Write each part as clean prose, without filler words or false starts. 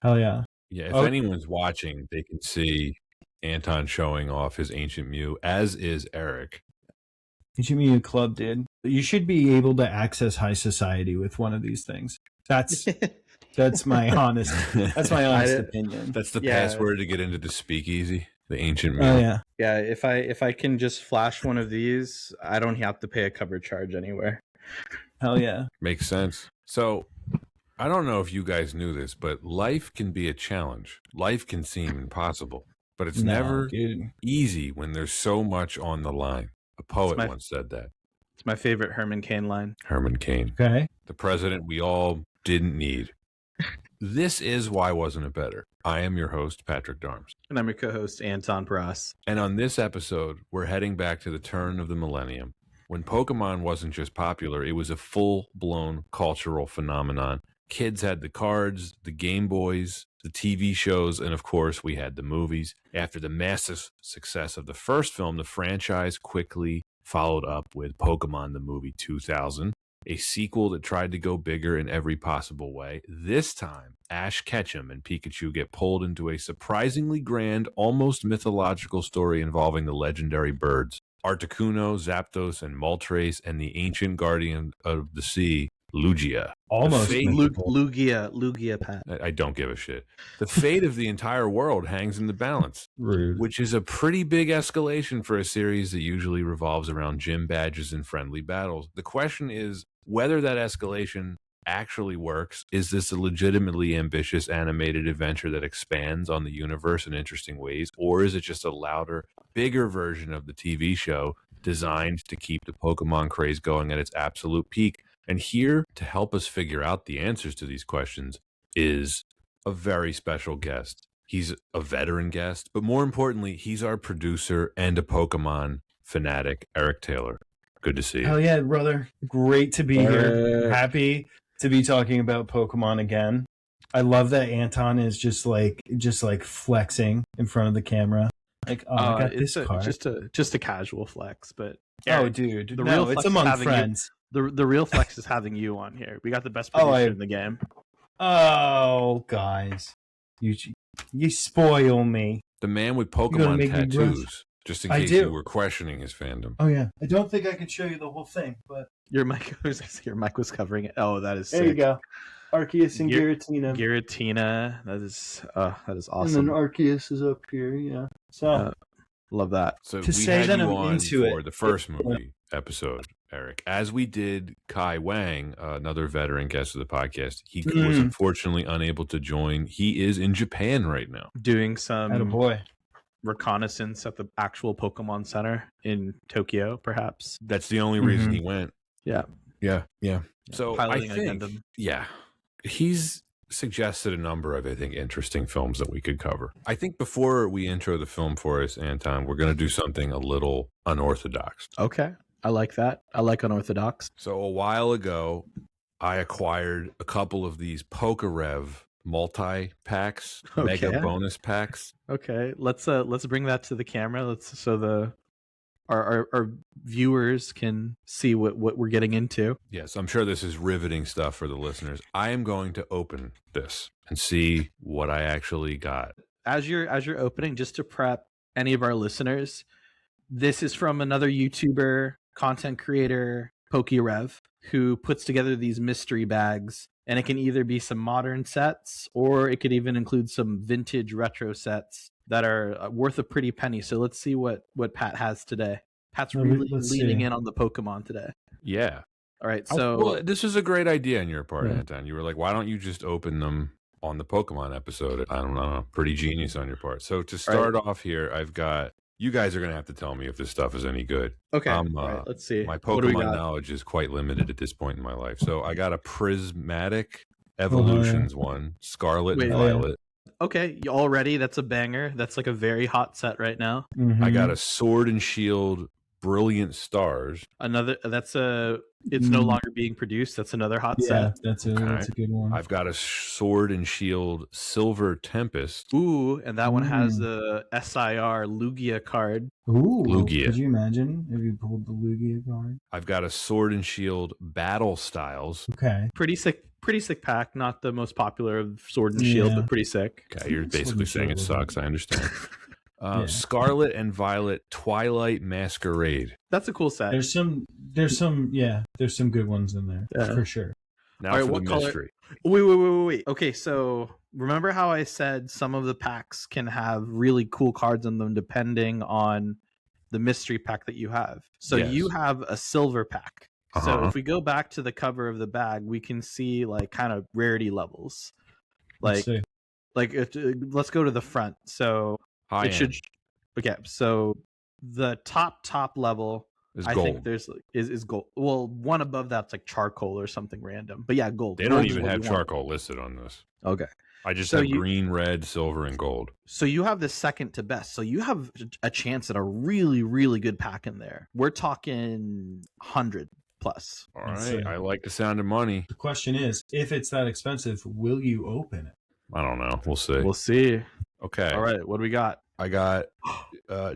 Hell yeah. Yeah, if anyone's watching, they can see Anton showing off his Ancient Mew, as is Eric. Ancient Mew Club, dude. You should be able to access high society with one of these things. That's my honest opinion. That's the password to get into the speakeasy, the Ancient Mew. Oh yeah. Yeah, if I can just flash one of these, I don't have to pay a cover charge anywhere. Hell yeah. Makes sense. So I don't know if you guys knew this, but life can be a challenge. Life can seem impossible, but it's never easy when there's so much on the line. A poet once said that. It's my favorite Herman Cain line. Herman Cain. Okay. The president we all didn't need. This is Why Wasn't It Better? I am your host, Patrick Darms. And I'm your co-host, Anton Paras. And on this episode, we're heading back to the turn of the millennium. When Pokemon wasn't just popular, it was a full-blown cultural phenomenon. Kids had the cards, the Game Boys, the TV shows, and of course, we had the movies. After the massive success of the first film, the franchise quickly followed up with Pokémon the Movie 2000, a sequel that tried to go bigger in every possible way. This time, Ash Ketchum and Pikachu get pulled into a surprisingly grand, almost mythological story involving the legendary birds, Articuno, Zapdos, and Moltres, and the ancient guardian of the sea, Lugia. Almost Lugia, Pat. I don't give a shit. The fate of the entire world hangs in the balance. Rude. Which is a pretty big escalation for a series that usually revolves around gym badges and friendly battles. The question is whether that escalation actually works. Is this a legitimately ambitious animated adventure that expands on the universe in interesting ways? Or is it just a louder, bigger version of the TV show designed to keep the Pokemon craze going at its absolute peak? And here to help us figure out the answers to these questions is a very special guest. He's a veteran guest, but more importantly, he's our producer and a Pokemon fanatic, Eric Taylor. Good to see you. Hell yeah, brother. Great to be here. Happy to be talking about Pokemon again. I love that Anton is just like flexing in front of the camera. Like, oh, I got this card. Just a casual flex, but Eric, dude, no, it's among friends. The real flex is having you on here. We got the best producer in the game. Oh, guys, you spoil me. The man with Pokemon tattoos. Just in case you were questioning his fandom. Oh yeah, I don't think I could show you the whole thing, but your mic was covering it. Oh, that is sick. There you go. Arceus and Giratina. Giratina, that is awesome. And then Arceus is up here. Yeah. So love that. So to say that I'm into it for the first movie episode, Eric, as we did Kai Wang, another veteran guest of the podcast. He was unfortunately unable to join. He is in Japan right now, doing some reconnaissance at the actual Pokemon Center in Tokyo. Perhaps that's the only reason he went. Yeah. So I think, he's suggested a number of, I think, interesting films that we could cover. I think before we intro the film for us, Anton, we're going to do something a little unorthodox. Okay. I like that. I like unorthodox. So a while ago, I acquired a couple of these PokeRev multi-packs, mega bonus packs. Okay. Let's bring that to the camera. So our viewers can see what we're getting into. Yes, I'm sure this is riveting stuff for the listeners. I am going to open this and see what I actually got. As you're opening, just to prep any of our listeners, this is from another YouTuber, content creator, PokeRev, who puts together these mystery bags, and it can either be some modern sets or it could even include some vintage retro sets that are worth a pretty penny. So let's see what Pat has today. Pat's really leaning in on the Pokemon today. Yeah. All right. So this is a great idea on your part, Anton. You were like, why don't you just open them on the Pokemon episode? I don't know. Pretty genius on your part. So to start off here, I've got, you guys are going to have to tell me if this stuff is any good. Okay. Let's see. My Pokemon knowledge is quite limited at this point in my life. So I got a Prismatic Evolutions one, Scarlet and Violet. Okay, already that's a banger. That's like a very hot set right now. I got a Sword and Shield Brilliant Stars. Another it's no longer being produced. That's another hot set. That's a good one. I've got a Sword and Shield Silver Tempest. Ooh, and that one has the SIR Lugia card. Ooh, Lugia. Could you imagine if you pulled the Lugia card? I've got a Sword and Shield Battle Styles. Okay. Pretty sick pack. Not the most popular of Sword and Shield, but pretty sick. Okay, you're basically saying it sucks. I understand. Yeah. Scarlet and Violet Twilight Masquerade. That's a cool set. There's some good ones in there for sure. Now All right, for what the color? mystery. Wait. Okay, so remember how I said some of the packs can have really cool cards in them depending on the mystery pack that you have. So you have a silver pack. So if we go back to the cover of the bag, we can see like kind of rarity levels. Let's go to the front. So High it end. should. Okay, so the top level is I gold. think there's is gold. Well, one above that's like charcoal or something random. But yeah, gold. They don't even have charcoal listed on this. Okay. I just have green, red, silver, and gold. So you have the second to best. So you have a chance at a really, really good pack in there. We're talking 100 plus. All right. I like the sound of money. The question is, if it's that expensive, will you open it? I don't know. We'll see. We'll see. Okay. All right. What do we got? I got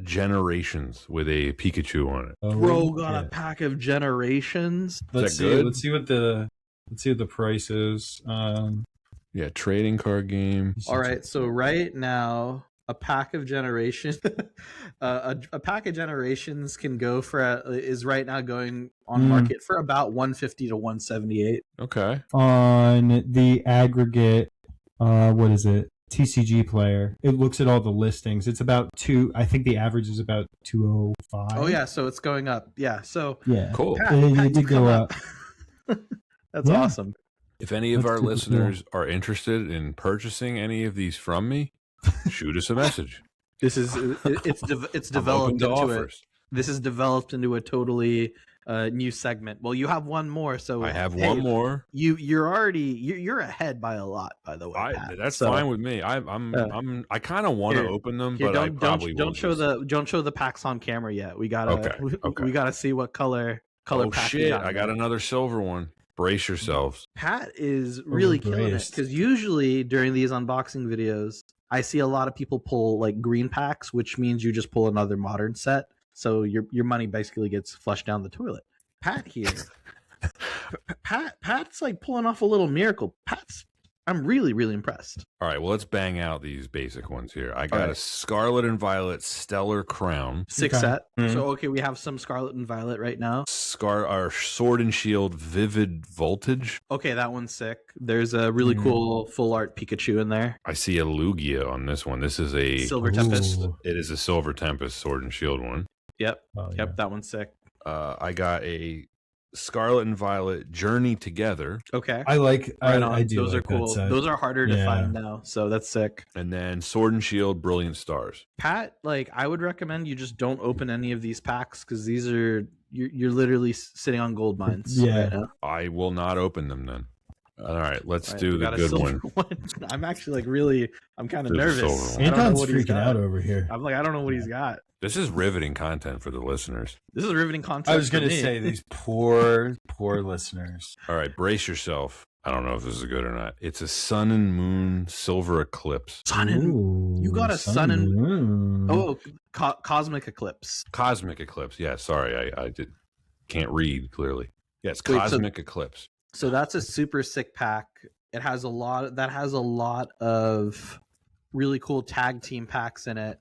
Generations with a Pikachu on it. Bro got a pack of Generations. Let's see. Good? Let's see what the price is. Yeah, trading card game. All right. So right now, a pack of Generations, a pack of Generations can go for is right now going on market for about 150 to 178. Okay. On the aggregate, what is it? TCG player. It looks at all the listings. It's about I think the average is about 205. Oh yeah, so it's going up. Yeah. So yeah, cool. Pat, it did go up. That's awesome. If any of our listeners are interested in purchasing any of these from me, shoot us a message. It's developed into offers. This is developed into a totally new segment. Well, you have one more, so I have one more. You're ahead by a lot, by the way. That's fine with me. I kind of want to open them, but I probably don't show the packs on camera yet. We gotta we gotta see what color Oh pack shit! you got. I got another silver one. Brace yourselves. Pat is really killing it because usually during these unboxing videos, I see a lot of people pull like green packs, which means you just pull another modern set. So your money basically gets flushed down the toilet. Pat here, Pat's like pulling off a little miracle. I'm really, really impressed. All right, well, let's bang out these basic ones here. I got a Scarlet and Violet Stellar Crown. 6 set. Mm-hmm. So, we have some Scarlet and Violet right now. Our Sword and Shield Vivid Voltage. Okay, that one's sick. There's a really cool full art Pikachu in there. I see a Lugia on this one. This is a Silver Tempest. It is a Silver Tempest Sword and Shield one. Yep. Yep, that one's sick. I got a Scarlet and Violet Journey Together. Okay. I like I do. Those like are cool. Those are harder to find now, so that's sick. And then Sword and Shield Brilliant Stars. Pat, I would recommend you just don't open any of these packs because these are you're literally sitting on gold mines. Yeah. Right now. I will not open them then. All right, let's do the good one. I'm actually I'm kind of nervous. Anton's freaking out over here. I'm I don't know what he's got. This is riveting content for the listeners. This is riveting content. I was going to say these poor listeners. All right, brace yourself. I don't know if this is good or not. It's a Sun and Moon Silver Eclipse. You got a Sun and Moon. Cosmic Eclipse. Cosmic Eclipse. Yeah, sorry, I can't read clearly. Yeah, it's Cosmic Eclipse. So that's a super sick pack. It has a lot of really cool tag team packs in it.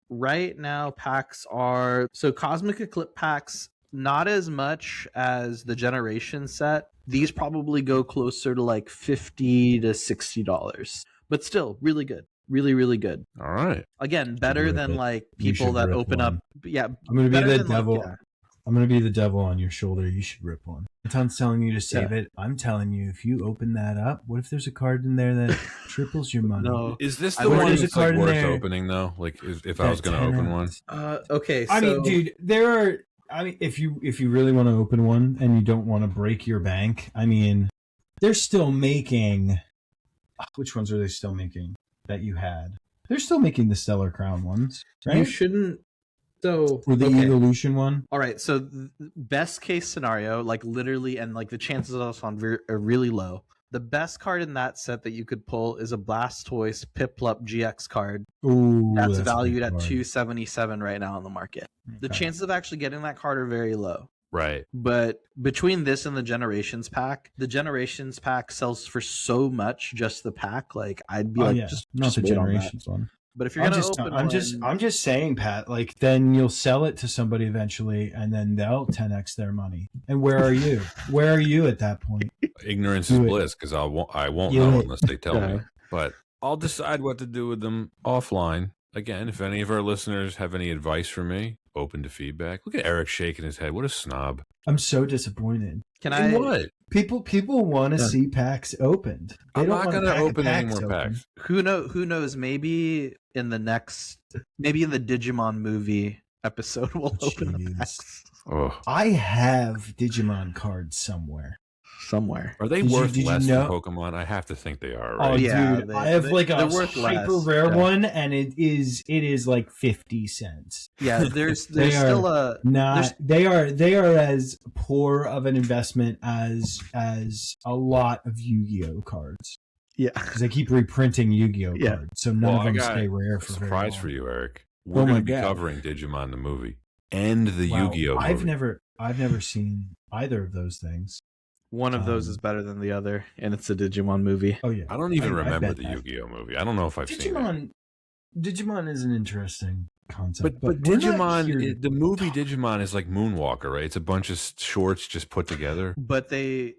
Right now, packs are Cosmic Eclipse packs, not as much as the Generation set. These probably go closer to like $50 to $60, but still really good, really, really good. All right. Again, better than like people that open up. Yeah, I'm gonna be the devil. I'm gonna be the devil on your shoulder. You should rip one. Anton's telling you to save it. I'm telling you, if you open that up, what if there's a card in there that triples your money? No. Is this the one that's like worth opening though? Like, if I was going to open one? Okay. I mean, dude, there are. I mean, if you really want to open one and you don't want to break your bank, I mean, they're still making. Which ones are they still making that you had? They're still making the Stellar Crown ones, right? You shouldn't. So or the evolution one. All right. So best case scenario, like literally, and like the chances of us on are really low. The best card in that set that you could pull is a Blastoise Piplup GX card. Ooh, that's valued at $277 right now on the market. Okay. The chances of actually getting that card are very low. Right. But between this and the Generations pack, the Generations pack sells for so much, just the pack. Like I'd be just not just the wait on that. Generations one. But if you're gonna open I'm just saying, Pat, like then you'll sell it to somebody eventually and then they'll 10x their money. And where are you? Where are you at that point? Ignorance is bliss, because I won't know unless they tell me. But I'll decide what to do with them offline. Again, if any of our listeners have any advice for me, open to feedback. Look at Eric shaking his head. What a snob. I'm so disappointed. What? People want to see packs opened. I'm not going to open any more packs. Who knows? Maybe in the Digimon movie episode, we'll open the packs. Oh. I have Digimon cards somewhere. Are they worth less than Pokemon? I have to think they are, right? Oh yeah, dude, I have like a hyper rare one, and it is like 50 cents. Yeah, there's still a they are as poor of an investment as a lot of Yu-Gi-Oh cards. Yeah, because they keep reprinting Yu-Gi-Oh cards, so none of them stay rare for very long. Surprise for you, Eric. We're going to be covering Digimon the movie and the Yu-Gi-Oh movie. I've never seen either of those things. One of those is better than the other, and it's a Digimon movie. Oh yeah, I don't even remember the Yu-Gi-Oh movie. I don't know if I've seen it. Digimon is an interesting concept, but Digimon, the movie Digimon is like Moonwalker, right? It's a bunch of shorts just put together. But they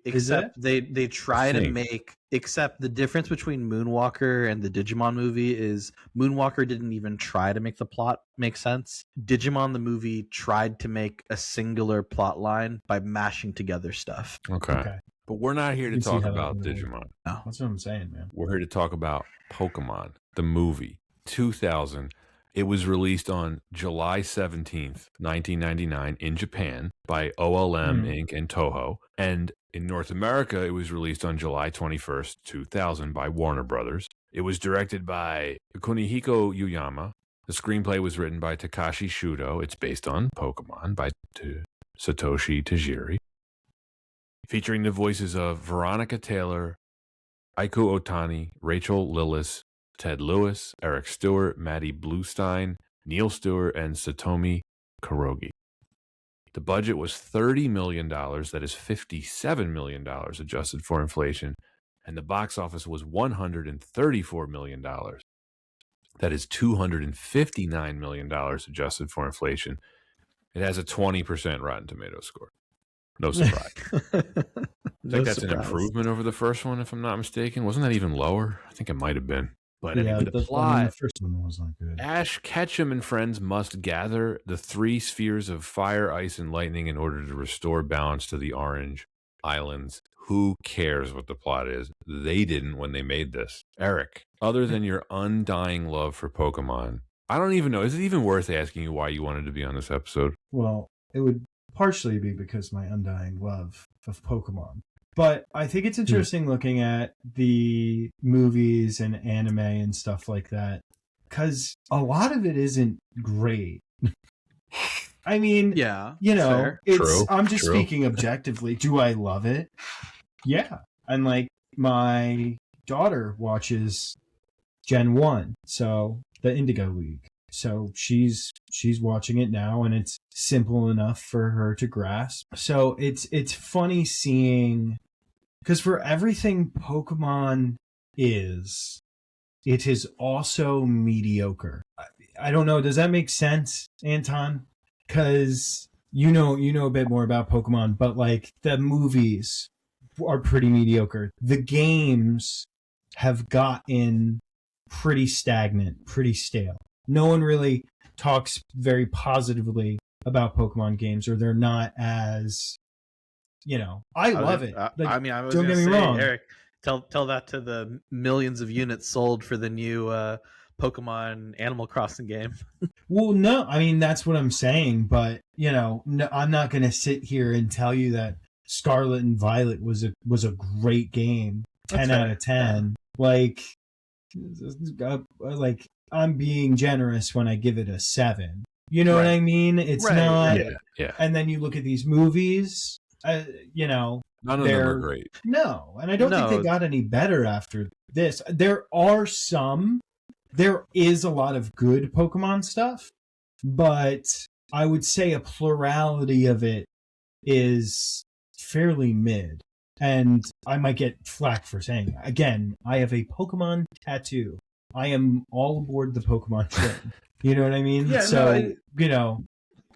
try to make, except the difference between Moonwalker and the Digimon movie is Moonwalker didn't even try to make the plot make sense. Digimon the movie tried to make a singular plot line by mashing together stuff. Okay. But we're not here to talk about Digimon. No, that's what I'm saying, man. We're here to talk about Pokemon the movie 2000. It was released on July 17th, 1999 in Japan by OLM Inc. and Toho. And in North America, it was released on July 21st, 2000 by Warner Brothers. It was directed by Kunihiko Yuyama. The screenplay was written by Takashi Shudo. It's based on Pokemon by Satoshi Tajiri. Featuring the voices of Veronica Taylor, Aiku Otani, Rachel Lillis, Ted Lewis, Eric Stewart, Maddie Bluestein, Neil Stewart, and Satomi Kurogi. The budget was $30 million. That is $57 million adjusted for inflation. And the box office was $134 million. That is $259 million adjusted for inflation. It has a 20% Rotten Tomatoes score. No surprise. I think that's an improvement over the first one, if I'm not mistaken. Wasn't that even lower? I think it might have been. But anyway, the plot, the first one was not good. Ash Ketchum and friends must gather the 3 spheres of fire, ice, and lightning in order to restore balance to the Orange Islands. Who cares what the plot is? They didn't when they made this. Eric, other than your undying love for Pokemon, I don't even know. Is it even worth asking you why you wanted to be on this episode? Well, it would partially be because my undying love of Pokemon. But I think it's interesting looking at the movies and anime and stuff like that, because a lot of it isn't great. I mean, fair. I'm just speaking objectively. Do I love it? Yeah. And like my daughter watches Gen 1, so the Indigo League. So she's watching it now, and it's simple enough for her to grasp. So it's funny seeing, because for everything Pokemon is, it is also mediocre. I don't know. Does that make sense, Anton? Because you know a bit more about Pokemon, but like the movies are pretty mediocre. The games have gotten pretty stagnant, pretty stale. No one really talks very positively about Pokemon games, or they're not as, I love it. Like, I was don't get me wrong, Eric. Tell that to the millions of units sold for the new Pokemon Animal Crossing game. Well, no, I mean that's what I'm saying, but no, I'm not going to sit here and tell you that Scarlet and Violet was a great game, 10 out of 10. Like I'm being generous when I give it a 7. You know what I mean? It's not. Yeah. And then you look at these movies, you know, none of them are great. No, and I don't think they got any better after this. There is a lot of good Pokemon stuff, but I would say a plurality of it is fairly mid. And I might get flack for saying, again, I have a Pokemon tattoo. I am all aboard the Pokemon train. You know what I mean? Yeah, so, you know,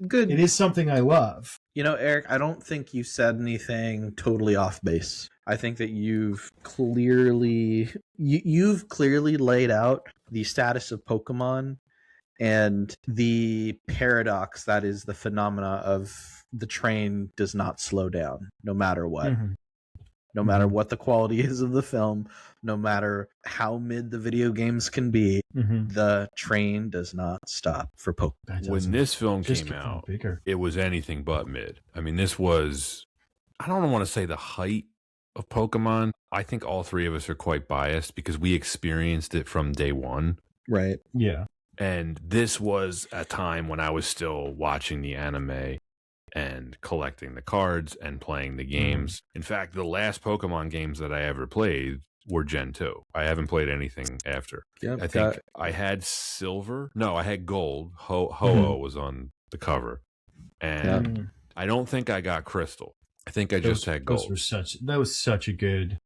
good. It is something I love. You know, Eric, I don't think you said anything totally off base. I think that you've clearly laid out the status of Pokemon and the paradox that is the phenomena of the train does not slow down no matter what. Mm-hmm. No matter what the quality is of the film, no matter how mid the video games can be, the train does not stop for Pokemon. When this film came out, it was anything but mid. I mean, this was, I don't want to say the height of Pokemon. I think all three of us are quite biased because we experienced it from day one. Right. Yeah. And this was a time when I was still watching the anime and collecting the cards and playing the games. In fact, the last Pokemon games that I ever played were Gen 2. I haven't played anything after. Yep, I think I had Silver. No, I had Gold. Ho-Oh was on the cover. And I don't think I got Crystal. I think I just had Gold. That was such a good...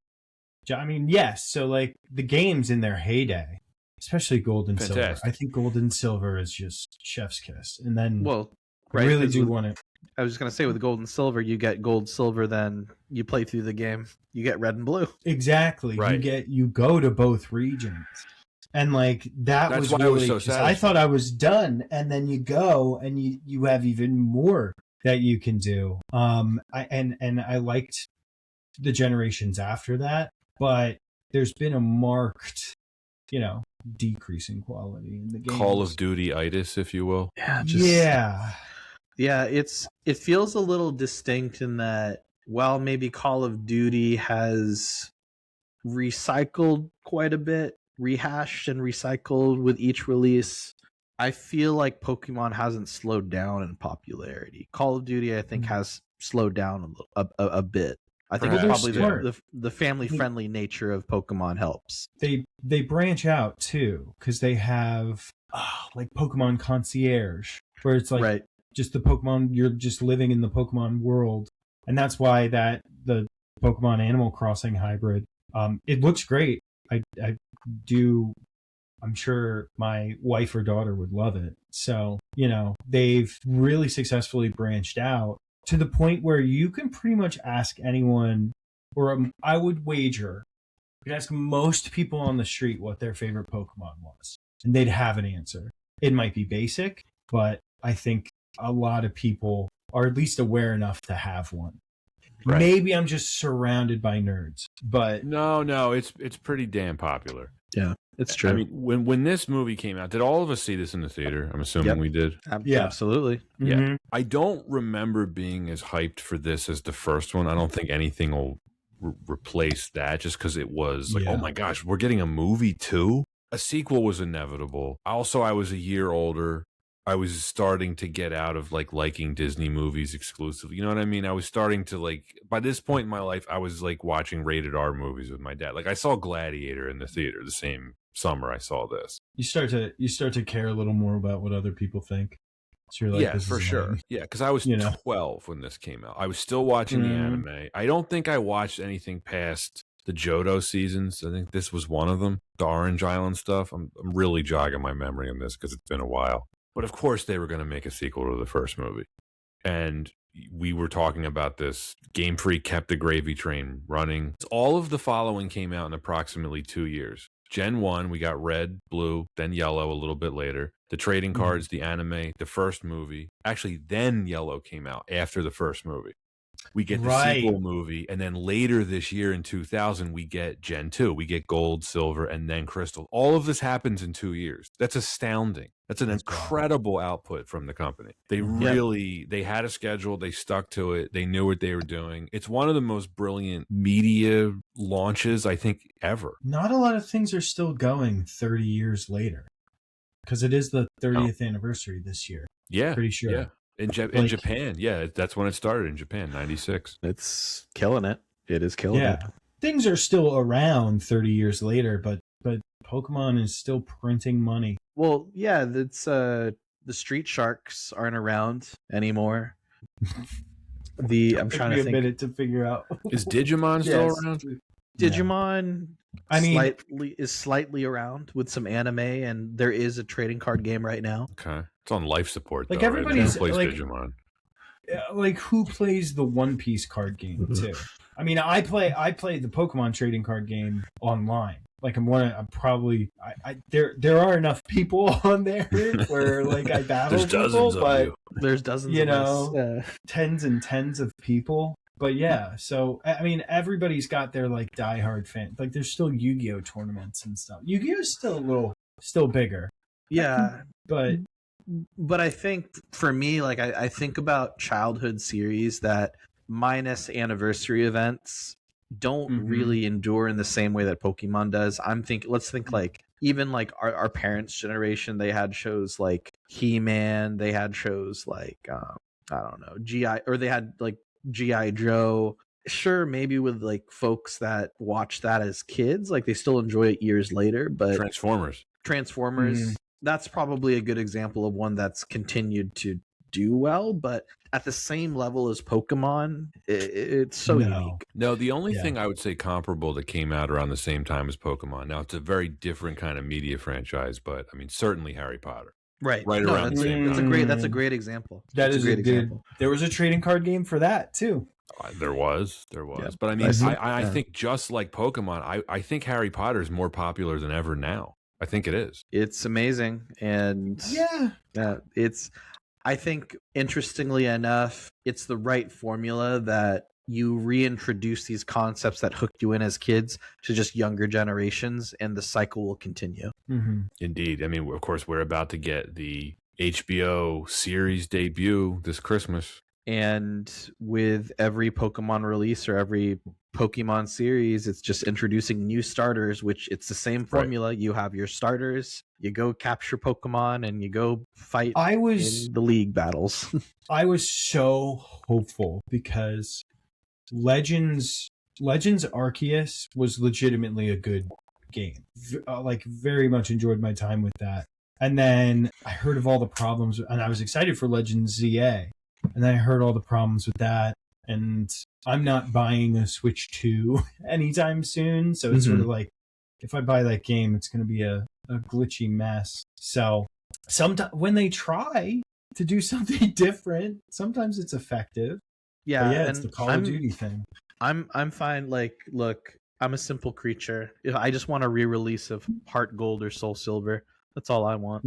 I mean, yes. So, like, the games in their heyday, especially Gold and Silver. I think Gold and Silver is just chef's kiss. And then I really do want to... I was just going to say, with Gold and Silver, you get Gold, Silver, then you play through the game, you get Red and Blue. Exactly. Right. You go to both regions. And like, that's was why really, I was so satisfied. I thought I was done. And then you go and you have even more that you can do. I liked the generations after that, but there's been a marked, decrease in quality in the game. Call of Duty-itis, if you will. Yeah, it feels a little distinct in that while maybe Call of Duty has recycled quite a bit, rehashed and recycled with each release, I feel like Pokemon hasn't slowed down in popularity. Call of Duty, I think, has slowed down a bit. I think it's probably the family-friendly nature of Pokemon helps. They branch out, too, because they have like Pokemon Concierge, where it's like just the Pokemon, you're just living in the Pokemon world. And that's why the Pokemon Animal Crossing hybrid, it looks great. I do, I'm sure my wife or daughter would love it. So, they've really successfully branched out to the point where you can pretty much ask anyone, or I would wager, you could ask most people on the street what their favorite Pokemon was, and they'd have an answer. It might be basic, but I think a lot of people are at least aware enough to have one. Right. Maybe I'm just surrounded by nerds, but no, it's pretty damn popular. Yeah, it's true. I mean, when this movie came out, did all of us see this in the theater? I'm assuming we did. Yeah, absolutely. Yeah, I don't remember being as hyped for this as the first one. I don't think anything will replace that, just because it was like, oh my gosh, we're getting a movie too. A sequel was inevitable. Also, I was a year older. I was starting to get out of liking Disney movies exclusively. You know what I mean? I was starting to by this point in my life, I was watching rated R movies with my dad. I saw Gladiator in the theater the same summer I saw this. You start to care a little more about what other people think. So you're like, for sure. Yeah, because I was 12 when this came out. I was still watching the anime. I don't think I watched anything past the Johto seasons. I think this was one of them. The Orange Island stuff. I'm really jogging my memory on this because it's been a while. But of course, they were going to make a sequel to the first movie. And we were talking about this. Game Freak kept the gravy train running. All of the following came out in approximately 2 years. Gen 1, we got Red, Blue, then Yellow a little bit later. The trading cards, the anime, the first movie. Actually, then Yellow came out after the first movie. We get the sequel movie, and then later this year in 2000, we get Gen 2. We get Gold, Silver, and then Crystal. All of this happens in 2 years. That's astounding. That's an incredible output from the company. They they had a schedule. They stuck to it. They knew what they were doing. It's one of the most brilliant media launches, I think, ever. Not a lot of things are still going 30 years later, because it is the 30th anniversary this year. Yeah, Pretty sure. Yeah, in Japan, yeah, that's when it started in Japan, 96. It's killing it. It is killing it. Things are still around 30 years later, but Pokemon is still printing money. Well, yeah, that's the Street Sharks aren't around anymore. I'm trying to think. A minute to figure out. Is Digimon still around? Digimon, I mean, is slightly around with some anime, and there is a trading card game right now. Okay, it's on life support. Like though, everybody's right? Who plays like, Digimon. Like who plays the One Piece card game too? I mean, I play the Pokemon trading card game online. Like there are enough people on there where like I battle people, but there's dozens. Tens and tens of people. But yeah, so I mean, everybody's got their like diehard fan. Like there's still Yu-Gi-Oh tournaments and stuff. Yu-Gi-Oh's still bigger. Yeah, but I think for me, like I think about childhood series that minus anniversary events don't really endure in the same way that Pokemon does. Let's think like even like our parents' generation, they had shows like He-Man, they had shows like I don't know, they had like G.I. Joe. Sure, maybe with like folks that watch that as kids, like they still enjoy it years later, but Transformers, that's probably a good example of one that's continued to do well, but at the same level as Pokemon, it's so unique. No, the only thing I would say comparable that came out around the same time as Pokemon. Now, it's a very different kind of media franchise, but I mean, certainly Harry Potter. Right Around the same time. That's a great example. That is a great example. There was a trading card game for that too. There was. Yeah. But I mean, I think just like Pokemon, I think Harry Potter is more popular than ever now. I think it is. It's amazing. And I think, interestingly enough, it's the right formula that you reintroduce these concepts that hooked you in as kids to just younger generations, and the cycle will continue. Indeed. I mean, of course, we're about to get the HBO series debut this Christmas. And with every Pokemon release or every Pokemon series, it's just introducing new starters, which it's the same formula. Right. You have your starters, you go capture Pokemon, and you go fight in the league battles. I was so hopeful because Legends Arceus was legitimately a good game. Like very much enjoyed my time with that. And then I heard of all the problems, and I was excited for Legends ZA. And then I heard all the problems with that, and I'm not buying a Switch 2 anytime soon. So it's sort of like, if I buy that game, it's going to be a glitchy mess. So sometimes when they try to do something different, sometimes it's effective. Yeah, it's the Call of Duty thing. I'm fine. Like, look, I'm a simple creature. If I just want a re-release of Heart Gold or Soul Silver, that's all I want.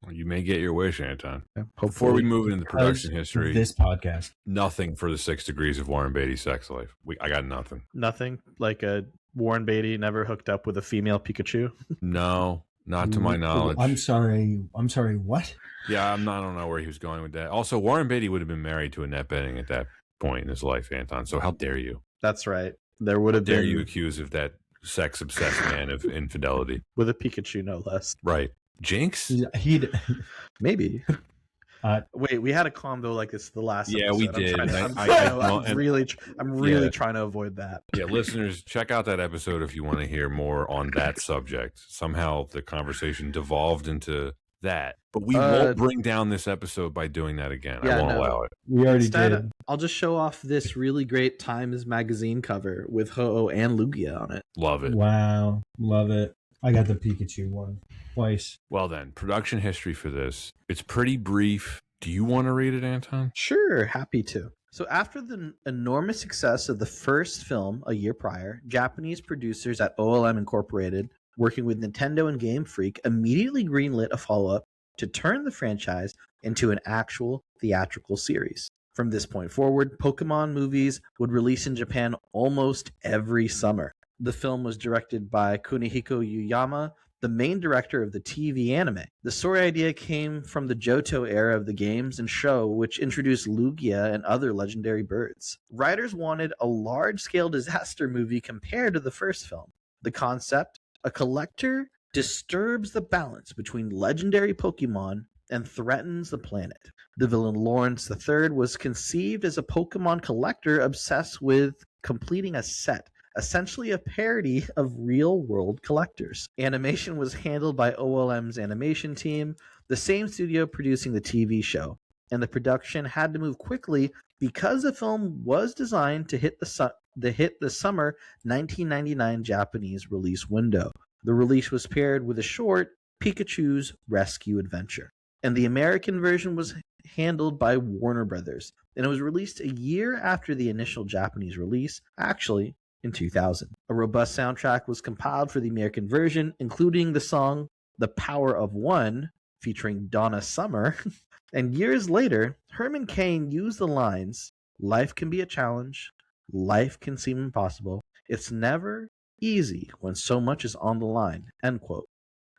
You may get your wish, Anton. Yeah, before we move into the production history, this podcast, nothing for the 6 degrees of Warren Beatty's sex life. I got nothing. Nothing like a Warren Beatty never hooked up with a female Pikachu. No, not to my knowledge. I'm sorry. What? Yeah, I don't know where he was going with that. Also, Warren Beatty would have been married to Annette Bening at that point in his life, Anton. So how dare you? That's right. There would have been. Dare you accuse of that sex-obsessed man of infidelity with a Pikachu, no less. Right. Jinx? Maybe. Wait, we had a combo like this the last episode. We did. I'm really trying to avoid that. Yeah, listeners, check out that episode if you want to hear more on that subject. Somehow the conversation devolved into that. But we won't bring down this episode by doing that again. I won't allow it. We already did. I'll just show off this really great Times magazine cover with Ho-Oh and Lugia on it. Love it. Wow. Love it. I got the Pikachu one twice. Well then, production history for this. It's pretty brief. Do you want to read it, Anton? Sure, happy to. So after the enormous success of the first film a year prior, Japanese producers at OLM Incorporated, working with Nintendo and Game Freak, immediately greenlit a follow-up to turn the franchise into an actual theatrical series. From this point forward, Pokemon movies would release in Japan almost every summer. The film was directed by Kunihiko Yuyama, the main director of the TV anime. The story idea came from the Johto era of the games and show, which introduced Lugia and other legendary birds. Writers wanted a large-scale disaster movie compared to the first film. The concept, a collector disturbs the balance between legendary Pokemon and threatens the planet. The villain Lawrence III was conceived as a Pokemon collector obsessed with completing a set, essentially a parody of real-world collectors. Animation was handled by OLM's animation team, the same studio producing the TV show, and the production had to move quickly because the film was designed to hit the summer 1999 Japanese release window. The release was paired with a short, Pikachu's Rescue Adventure, and the American version was handled by Warner Brothers, and it was released a year after the initial Japanese release, actually in 2000. A robust soundtrack was compiled for the American version, including the song The Power of One, featuring Donna Summer. And years later, Herman Cain used the lines, "Life can be a challenge, life can seem impossible, it's never easy when so much is on the line," end quote,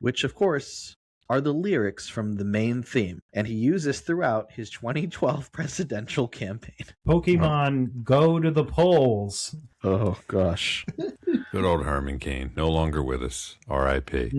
which of course are the lyrics from the main theme, and he used this throughout his 2012 presidential campaign. Pokemon, go to the polls. Oh gosh. Good old Herman Cain, no longer with us. R.I.P.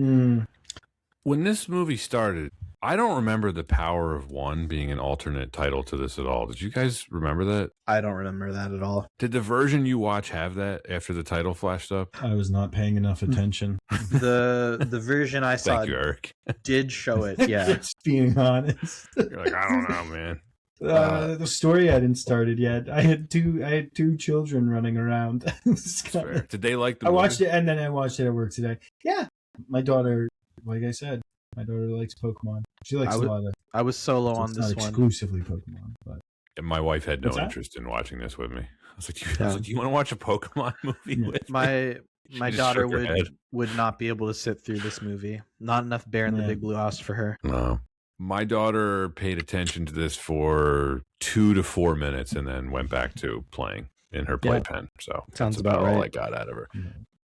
When this movie started, I don't remember The Power of One being an alternate title to this at all. Did you guys remember that? I don't remember that at all. Did the version you watch have that after the title flashed up? I was not paying enough attention. The version I saw Thank you, Eric. did show it, yeah. Just being honest. You're like, I don't know, man. The story hadn't started yet. I had two children running around. Fair. Did they like the I movie? watched it, and then I watched it at work today. Yeah. My daughter, like I said, my daughter likes Pokemon. She likes a lot of... I was solo on this not one. exclusively Pokemon, but... And my wife had no What's that? interest in watching this with me. I was like, you want to watch a Pokemon movie with me? My just daughter shook her head. would not be able to sit through this movie. Not enough Bear in the Big Blue House for her. No. My daughter paid attention to this for 2 to 4 minutes and then went back to playing in her playpen. So Sounds that's about all right. I got out of her. Yeah.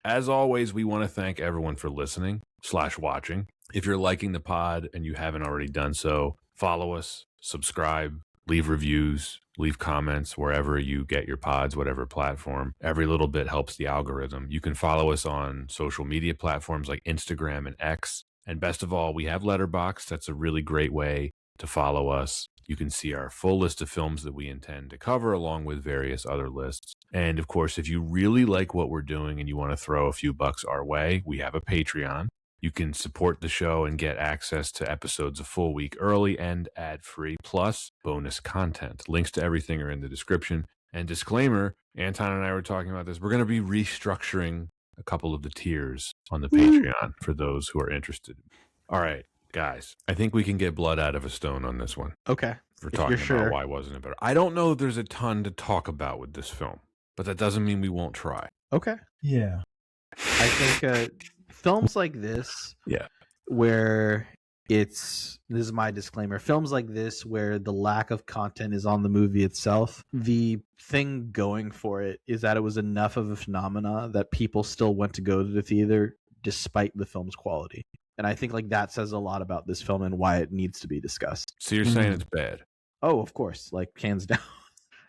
As always, we want to thank everyone for listening / watching. If you're liking the pod and you haven't already done so, follow us, subscribe, leave reviews, leave comments wherever you get your pods, whatever platform. Every little bit helps the algorithm. You can follow us on social media platforms like Instagram and X. And best of all, we have Letterboxd. That's a really great way to follow us. You can see our full list of films that we intend to cover, along with various other lists. And of course, if you really like what we're doing and you want to throw a few bucks our way, we have a Patreon. You can support the show and get access to episodes a full week early and ad-free, plus bonus content. Links to everything are in the description. And disclaimer, Anton and I were talking about this. We're going to be restructuring a couple of the tiers on the Patreon for those who are interested. All right, guys, I think we can get blood out of a stone on this one. Okay. For talking about why wasn't it better. I don't know if there's a ton to talk about with this film, but that doesn't mean we won't try. Okay. Yeah. I think films like this, where this is my disclaimer, films like this where the lack of content is on the movie itself, the thing going for it is that it was enough of a phenomena that people still went to go to the theater despite the film's quality. And I think like that says a lot about this film and why it needs to be discussed. So you're saying it's bad? Oh, of course, like hands down.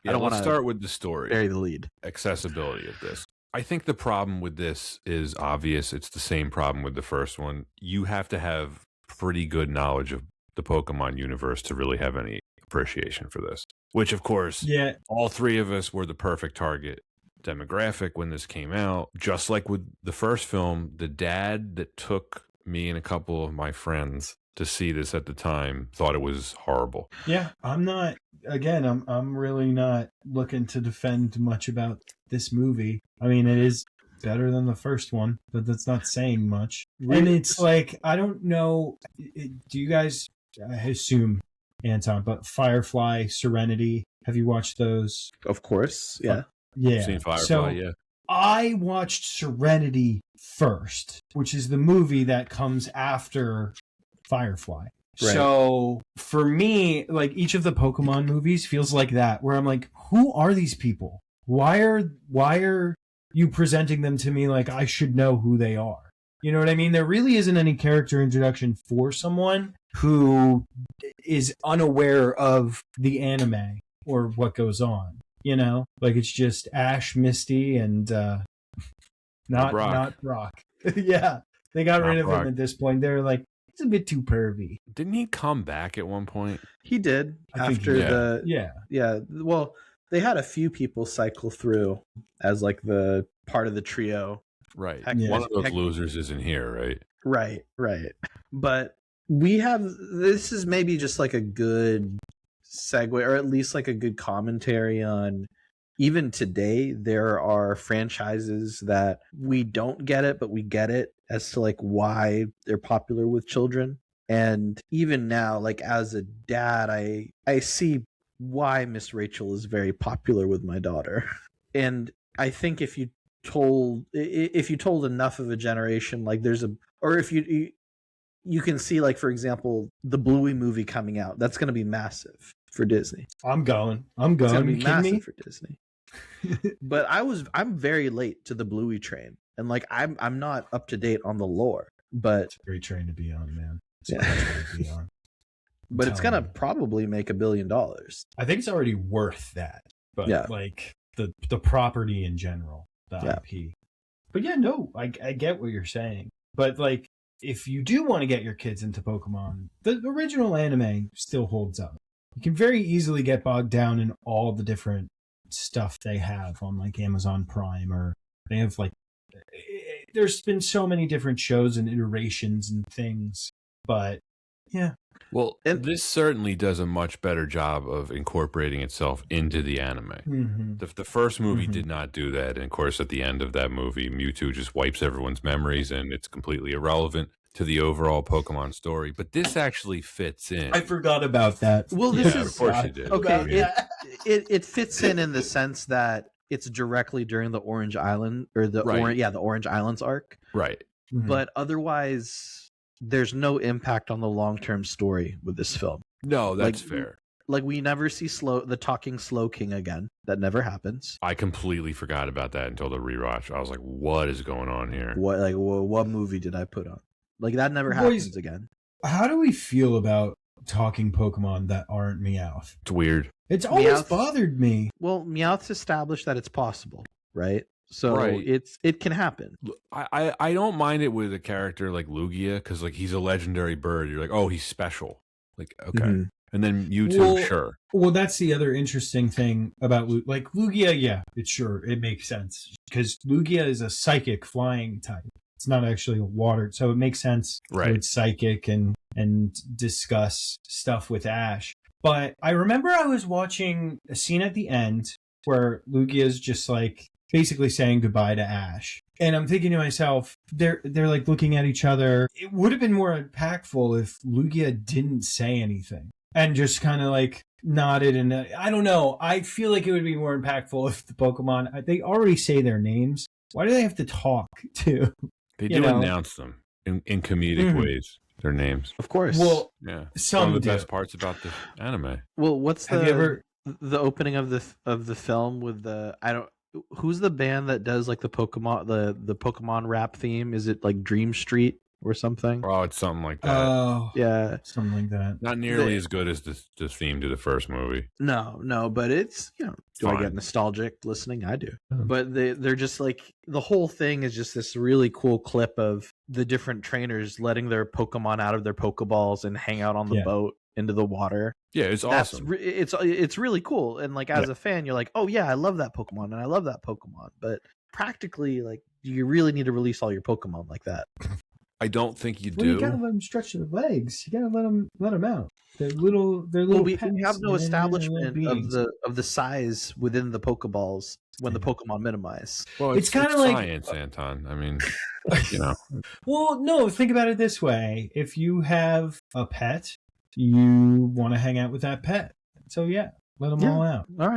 Yeah, let's start with the story. Bury the lead. Accessibility of this. I think the problem with this is obvious. It's the same problem with the first one. You have to have pretty good knowledge of the Pokemon universe to really have any appreciation for this. Which, of course, all three of us were the perfect target demographic when this came out. Just like with the first film, the dad that took me and a couple of my friends to see this at the time thought it was horrible. Yeah, I'm really not looking to defend much about this movie. I mean, it is better than the first one, but that's not saying much. And it's like, I don't know, do you guys, I assume, Anton, but Firefly, Serenity, have you watched those? Of course, yeah. Yeah. Seen Firefly, so, I watched Serenity first, which is the movie that comes after Firefly. Right. So for me, like each of the Pokemon movies feels like that, where I'm like, who are these people? Why are you presenting them to me like I should know who they are? You know what I mean? There really isn't any character introduction for someone who is unaware of the anime or what goes on. You know, like it's just Ash, Misty, and not Brock. Yeah, They got Not rid of Brock. him at this point. They were like, it's a bit too pervy. Didn't he come back at one point? He did I think after he- the Yeah. Well, they had a few people cycle through as like the part of the trio. Right. Yeah. One of those losers isn't here, right? Right. But this is maybe just like a good segue, or at least like a good commentary on, even today there are franchises that we don't get it, but we get it as to like why they're popular with children. And even now, like as a dad, I see why Miss Rachel is very popular with my daughter. And I think if you told enough of a generation, like if you can see, like, for example, the Bluey movie coming out, that's going to be massive for Disney. I'm going. It's going to be You kidding massive me? for Disney. But I'm very late to the Bluey train, and like I'm not up to date on the lore. But It's a great train to be on, man. It's Yeah. a great train to be on. but it's telling gonna you. probably make $1 billion. I think it's already worth that. But Yeah. like the property in general, the Yeah. IP. But yeah, no, I get what you're saying. But like, if you do want to get your kids into Pokemon, the original anime still holds up. You can very easily get bogged down in all the different stuff they have on like Amazon Prime, or they have like, there's been so many different shows and iterations and things. But yeah, Well, And- this certainly does a much better job of incorporating itself into the anime. mm-hmm. The first movie Mhm. did not do that. And of course, at the end of that movie, Mewtwo just wipes everyone's memories and it's completely irrelevant to the overall Pokemon story. But this actually fits in. I forgot about that. Well, this Yeah, is of course you did. okay. Yeah. It fits in the sense that it's directly during the Orange Island, or the Right. the Orange Islands arc. Right. Mhm. But otherwise, there's no impact on the long-term story with this film. No, that's Like- fair. Like, we never see the talking Slow King again. That never happens. I completely forgot about that until the rewatch. I was like, what is going on here? What movie did I put on? Like, that never Boys- happens again. How do we feel about talking Pokemon that aren't Meowth? It's weird. It's always Meowth- bothered me. Well, Meowth's established that it's possible, right? So Right. it can happen. I don't mind it with a character like Lugia because like he's a legendary bird. You're like, oh, he's special. Like, okay. Mhm. And then Mewtwo, Well- sure. Well, that's the other interesting thing about like Lugia. Yeah, it makes sense because Lugia is a psychic flying type. It's not actually a water, so it makes sense. Right. It's psychic and discuss stuff with Ash. But I remember I was watching a scene at the end where Lugia is just like basically saying goodbye to Ash. And I'm thinking to myself, they're like looking at each other. It would have been more impactful if Lugia didn't say anything and just kind of like nodded. And I don't know. I feel like it would be more impactful if the Pokemon, they already say their names. Why do they have to talk too? They you do know. announce them in comedic Mhm. ways, their names. Of course. Well, Yeah. One some of the do. best parts about the anime. what's Have you ever? the opening of the film with who's the band that does like the Pokemon rap theme? Is it like Dream Street or something? Oh, it's something like that. Oh, Yeah. something like that. Not nearly the- as good as the theme to the first movie. No, but it's, do I Fine. get nostalgic listening? I do. Oh. But they're just like, the whole thing is just this really cool clip of the different trainers letting their Pokemon out of their Pokeballs and hang out on the Yeah. boat into the water. Yeah, it's That's awesome. it's really cool. And like, as a fan, you're like, oh yeah, I love that Pokemon and I love that Pokemon. But practically, like, do you really need to release all your Pokemon like that? I don't think you Well, do. you gotta let them stretch their legs. You gotta let them out. They're little. Well, we pets, have no man. They're establishment little of beings. the size within the Pokeballs when the Pokemon minimize. Well, It's kinda like- science, Anton. I mean, you know. Well, no. Think about it this way: if you have a pet, you want to hang out with that pet. So yeah, let them Yeah. all out. All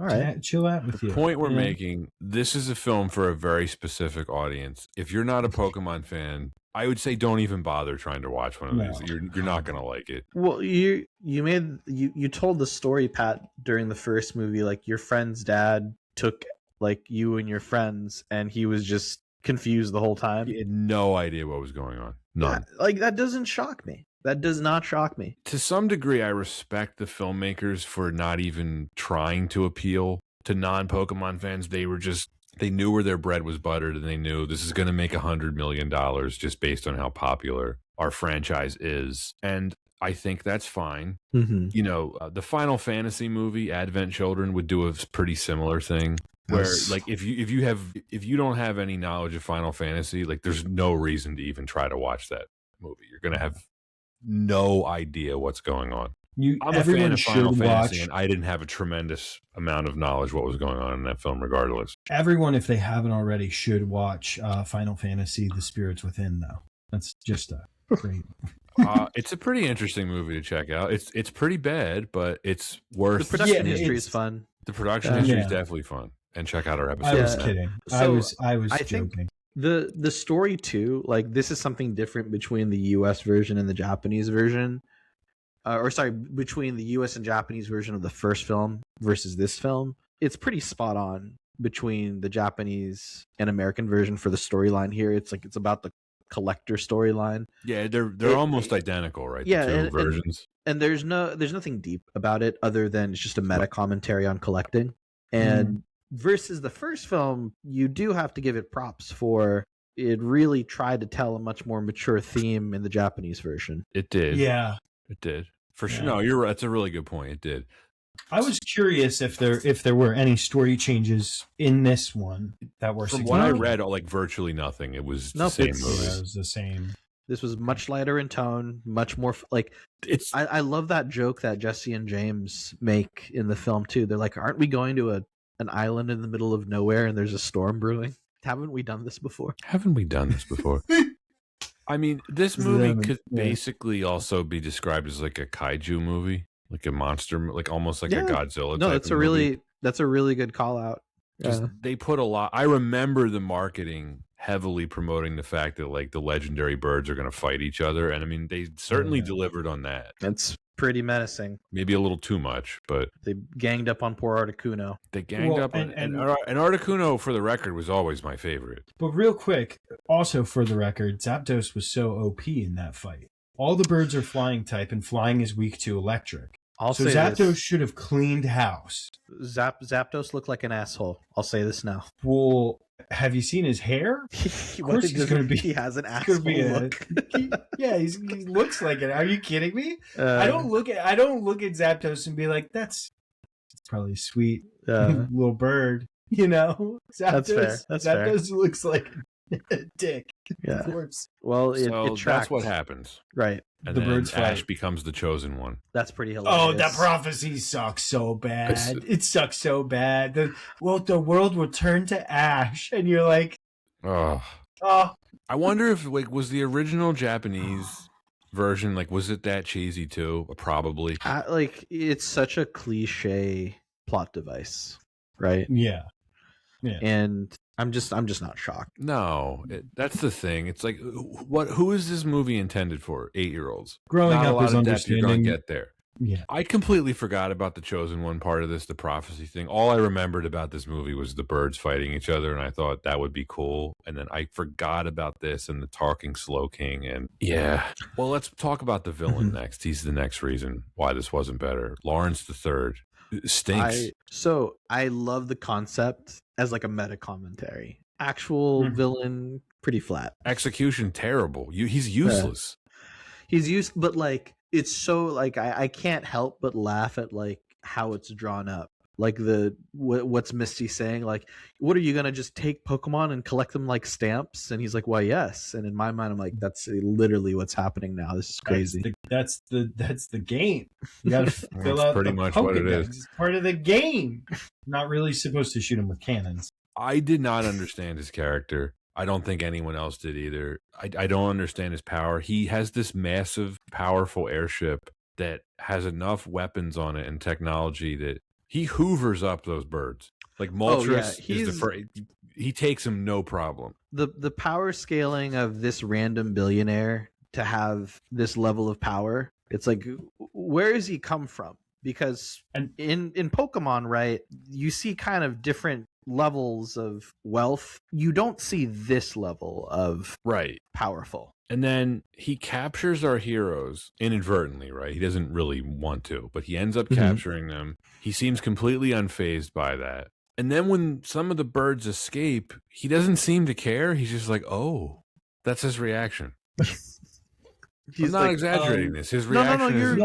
right. Chill out with you. Point we're Yeah. making, this is a film for a very specific audience. If you're not a Pokemon fan, I would say don't even bother trying to watch one of No. these. You're not going to like it. Well, you told the story, Pat, during the first movie. Like, your friend's dad took like you and your friends, and he was just confused the whole time. He had no idea what was going on. None. That doesn't shock me. That does not shock me. To some degree, I respect the filmmakers for not even trying to appeal to non-Pokemon fans. They were just They knew where their bread was buttered, and they knew this is going to make $100 million just based on how popular our franchise is. And I think that's fine. Mm-hmm. You know, the Final Fantasy movie, Advent Children, would do a pretty similar thing. Where like if you don't have any knowledge of Final Fantasy, like there's no reason to even try to watch that movie. You're gonna have no idea what's going on. I'm a fan of Final Fantasy, and I didn't have a tremendous amount of knowledge what was going on in that film, regardless. Everyone, if they haven't already, should watch Final Fantasy: The Spirits Within. Though that's just a great. It's a pretty interesting movie to check out. It's pretty bad, but it's worth. The production history is fun. The production history is definitely fun. And check out our episode. I was kidding. So I was joking. Think the story too, like this is something different between the US version and the Japanese version. Between the US and Japanese version of the first film versus this film. It's pretty spot on between the Japanese and American version for the storyline here. It's about the collector storyline. Yeah, they're almost identical, right? Yeah, the two versions. And there's nothing deep about it other than it's just a meta commentary on collecting. And versus the first film, you do have to give it props for it really tried to tell a much more mature theme in the Japanese version. It did. Yeah. It did. For sure. No, you're right. That's a really good point. It did. I was curious if there were any story changes in this one that were from what I read, like virtually nothing. It was the same movie. Yeah, it was the same. This was much lighter in tone, much more like it's. I love that joke that Jesse and James make in the film too. They're like, "Aren't we going to an island in the middle of nowhere and there's a storm brewing? Haven't we done this before?" I mean, this movie could basically also be described as like a kaiju movie, like a monster, like almost like a Godzilla. No, that's a really good call out. They put a lot. I remember the marketing heavily promoting the fact that like the legendary birds are going to fight each other, and I mean they certainly delivered on that. That's pretty menacing. Maybe a little too much, but they ganged up on poor Articuno. They ganged up on, and Articuno, for the record, was always my favorite. But real quick, also for the record, Zapdos was so OP in that fight. All the birds are flying type, and flying is weak to electric. So Zapdos should have cleaned house. Zapdos looked like an asshole. I'll say this now. Well, have you seen his hair? Of course he's going to be. He has an asshole look. He looks like it. Are you kidding me? I don't look at Zapdos and be like, that's probably a sweet little bird. You know, Zapdos, that's fair. Zapdos looks like a dick. Yeah. Of course. Well, it tracks. That's what happens, right? And the birds Ash becomes the chosen one. That's pretty hilarious. Oh, that prophecy sucks so bad. It sucks so bad. The world will turn to ash, and you're like, oh. I wonder if like was the original Japanese version like was it that cheesy too? Probably. Like it's such a cliche plot device, right? Yeah. And I'm just not shocked. No, that's the thing. It's like, who is this movie intended for? 8-year-olds. Growing Not up a lot is of depth understanding. you're going to get there. Yeah, I completely forgot about the chosen one part of this, the prophecy thing. All I remembered about this movie was the birds fighting each other, and I thought that would be cool. And then I forgot about this and the talking slow king. And well, let's talk about the villain next. He's the next reason why this wasn't better. Lawrence III stinks. I love the concept as like a meta commentary. Actual villain, pretty flat. Execution terrible. He's useless. He's used, but like it's so like I can't help but laugh at like how it's drawn up. Like what's Misty saying? Like, what are you gonna just take Pokemon and collect them like stamps? And he's like, "Why, yes." And in my mind, I'm like, "That's literally what's happening now. This is crazy." That's the game. You got to fill out pretty the much Pokedex. what it is. It's part of the game. Not really supposed to shoot him with cannons. I did not understand his character. I don't think anyone else did either. I don't understand his power. He has this massive, powerful airship that has enough weapons on it and technology that he hoovers up those birds. Like Moltres is the first. He takes him no problem. The power scaling of this random billionaire to have this level of power, it's like, where does he come from? Because in Pokemon, right, you see kind of different levels of wealth. You don't see this level of powerful. And then he captures our heroes inadvertently, right? He doesn't really want to, but he ends up capturing them. He seems completely unfazed by that. And then when some of the birds escape, he doesn't seem to care. He's just like, oh, that's his reaction. I'm not exaggerating this. His reaction you're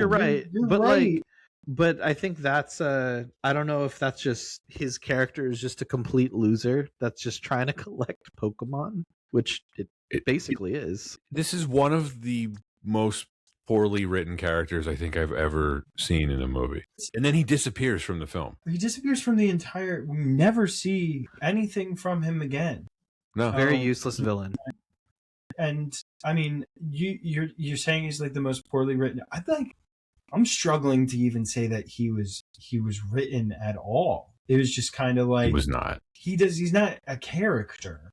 right. You're right. But I think that's I don't know if that's just his character is just a complete loser that's just trying to collect Pokemon, which it basically is. This is one of the most poorly written characters I think I've ever seen in a movie. And then he disappears from the film. He disappears from the entire. We never see anything from him again. No, very useless villain. And I mean, you're saying he's like the most poorly written. I'm struggling to even say that he was written at all. It was just kind of like he was not. He's not a character.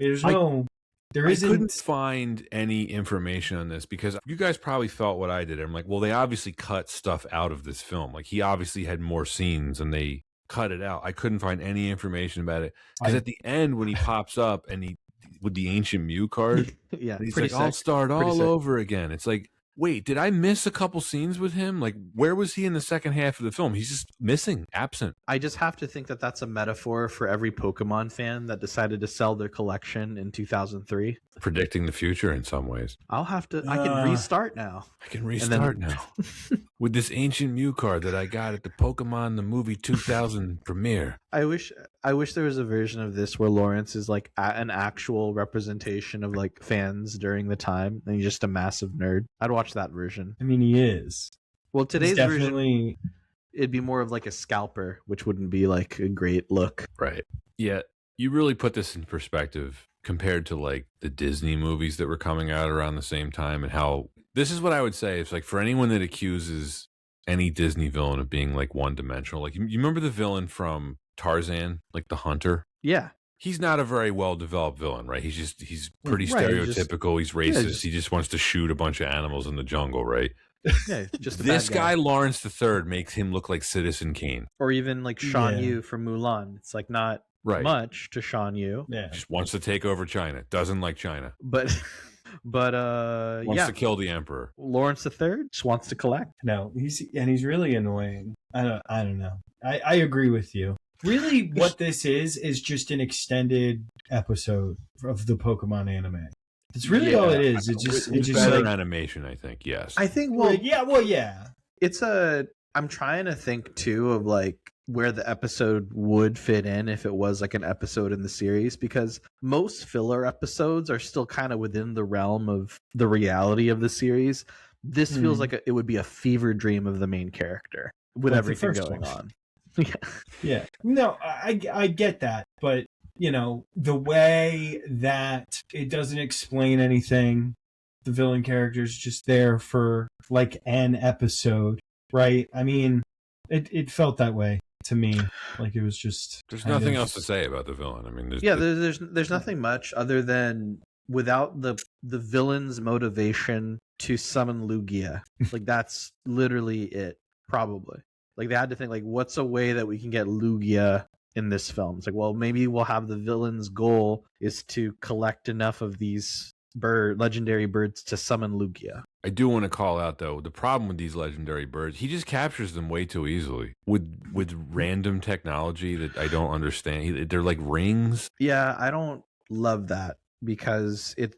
I couldn't find any information on this because you guys probably felt what I did. I'm like, well, they obviously cut stuff out of this film. Like he obviously had more scenes and they cut it out. I couldn't find any information about it because at the end when he pops up and he with the ancient Mew card, yeah, he's like, I'll start all over again. It's like, wait, did I miss a couple scenes with him? Like, where was he in the second half of the film? He's just missing, absent. I just have to think that that's a metaphor for every Pokemon fan that decided to sell their collection in 2003. Predicting the future in some ways. I can restart now. I can restart now. With this ancient Mew card that I got at the Pokémon the Movie 2000 premiere. I wish there was a version of this where Lawrence is like an actual representation of like fans during the time and he's just a massive nerd. I'd watch that version. I mean, he is. Well, today's version, it'd be more of like a scalper, which wouldn't be like a great look. Right. Yeah. You really put this in perspective compared to like the Disney movies that were coming out around the same time and how this is what I would say. It's like for anyone that accuses any Disney villain of being like one dimensional, like you remember the villain from Tarzan, like the hunter? Yeah. He's not a very well-developed villain, right? He's pretty stereotypical. He's racist. He just wants to shoot a bunch of animals in the jungle, right? Yeah, just this guy, Lawrence III, makes him look like Citizen Kane. Or even like Shan Yu from Mulan. It's like not much to Shan Yu. Yeah. Just wants to take over China. Doesn't like China. But wants to kill the emperor. Lawrence III just wants to collect. No, he's really annoying. I don't know. I agree with you. Really, what this is just an extended episode of the Pokemon anime. It's really all it is. It's just better like animation, I think. Yes. I think. It's I'm trying to think too of like where the episode would fit in if it was like an episode in the series, because most filler episodes are still kind of within the realm of the reality of the series. This feels like it would be a fever dream of the main character with everything going on. Yeah. No, I get that, but you know, the way that it doesn't explain anything, the villain character is just there for like an episode, right? I mean, it felt that way to me. Like it was just there's nothing else to say about the villain. I mean, there's nothing much other than without the villain's motivation to summon Lugia. Like that's literally it, probably. Like they had to think like, what's a way that we can get Lugia in this film? It's like, well, maybe we'll have the villain's goal is to collect enough of these legendary birds to summon Lugia. I do want to call out though, the problem with these legendary birds, he just captures them way too easily with random technology that I don't understand. They're like rings. Yeah, I don't love that because it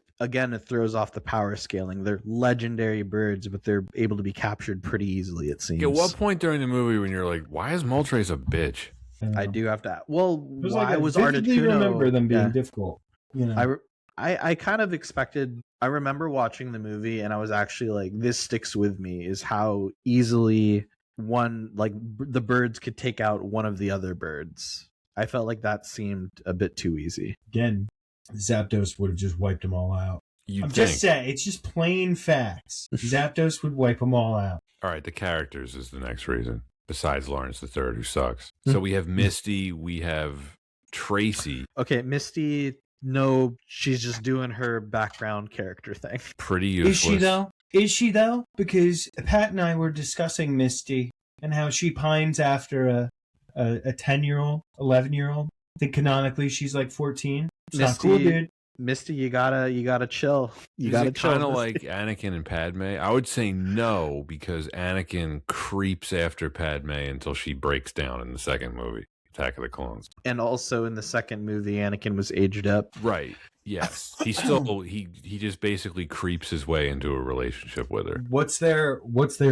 throws off the power scaling. They're legendary birds, but they're able to be captured pretty easily, it seems. At what point during the movie when you're like, why is Moltres a bitch? I do have to. Well, why was Articuno? I remember them being difficult. You know, I kind of expected. I remember watching the movie, and I was actually like, "This sticks with me." Is how easily the birds could take out one of the other birds. I felt like that seemed a bit too easy. Again, Zapdos would have just wiped them all out. Just saying, it's just plain facts. Zapdos would wipe them all out. All right, the characters is the next reason. Besides Lawrence III, who sucks. So we have Misty, we have Tracy. Okay, Misty, no, she's just doing her background character thing. Pretty useless. Is she though? Because Pat and I were discussing Misty and how she pines after a 10-year-old, 11-year-old. I think canonically she's like 14. It's Misty, not cool, dude. Misty, you gotta chill. You gotta chill. Kind of like Anakin and Padme. I would say no because Anakin creeps after Padme until she breaks down in the second movie. Attack of the Clones. And also in the second movie, Anakin was aged up. Right. Yes. He still he just basically creeps his way into a relationship with her. What's their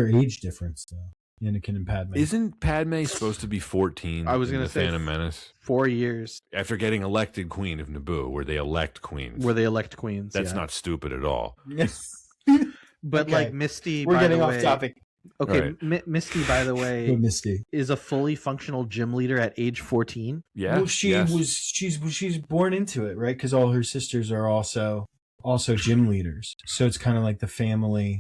age difference though? Anakin and Padme. Isn't Padme supposed to be 14? I was going to say Phantom Menace. 4 years After getting elected Queen of Naboo, where they elect queens. queens. That's not stupid at all. But Okay. like Misty, We're by getting the off way, topic. Okay, Misty, by the way, Misty. is a fully functional gym leader at age 14. Yeah. Well, she's born into it, right? Because all her sisters are also gym leaders. So it's kind of like the family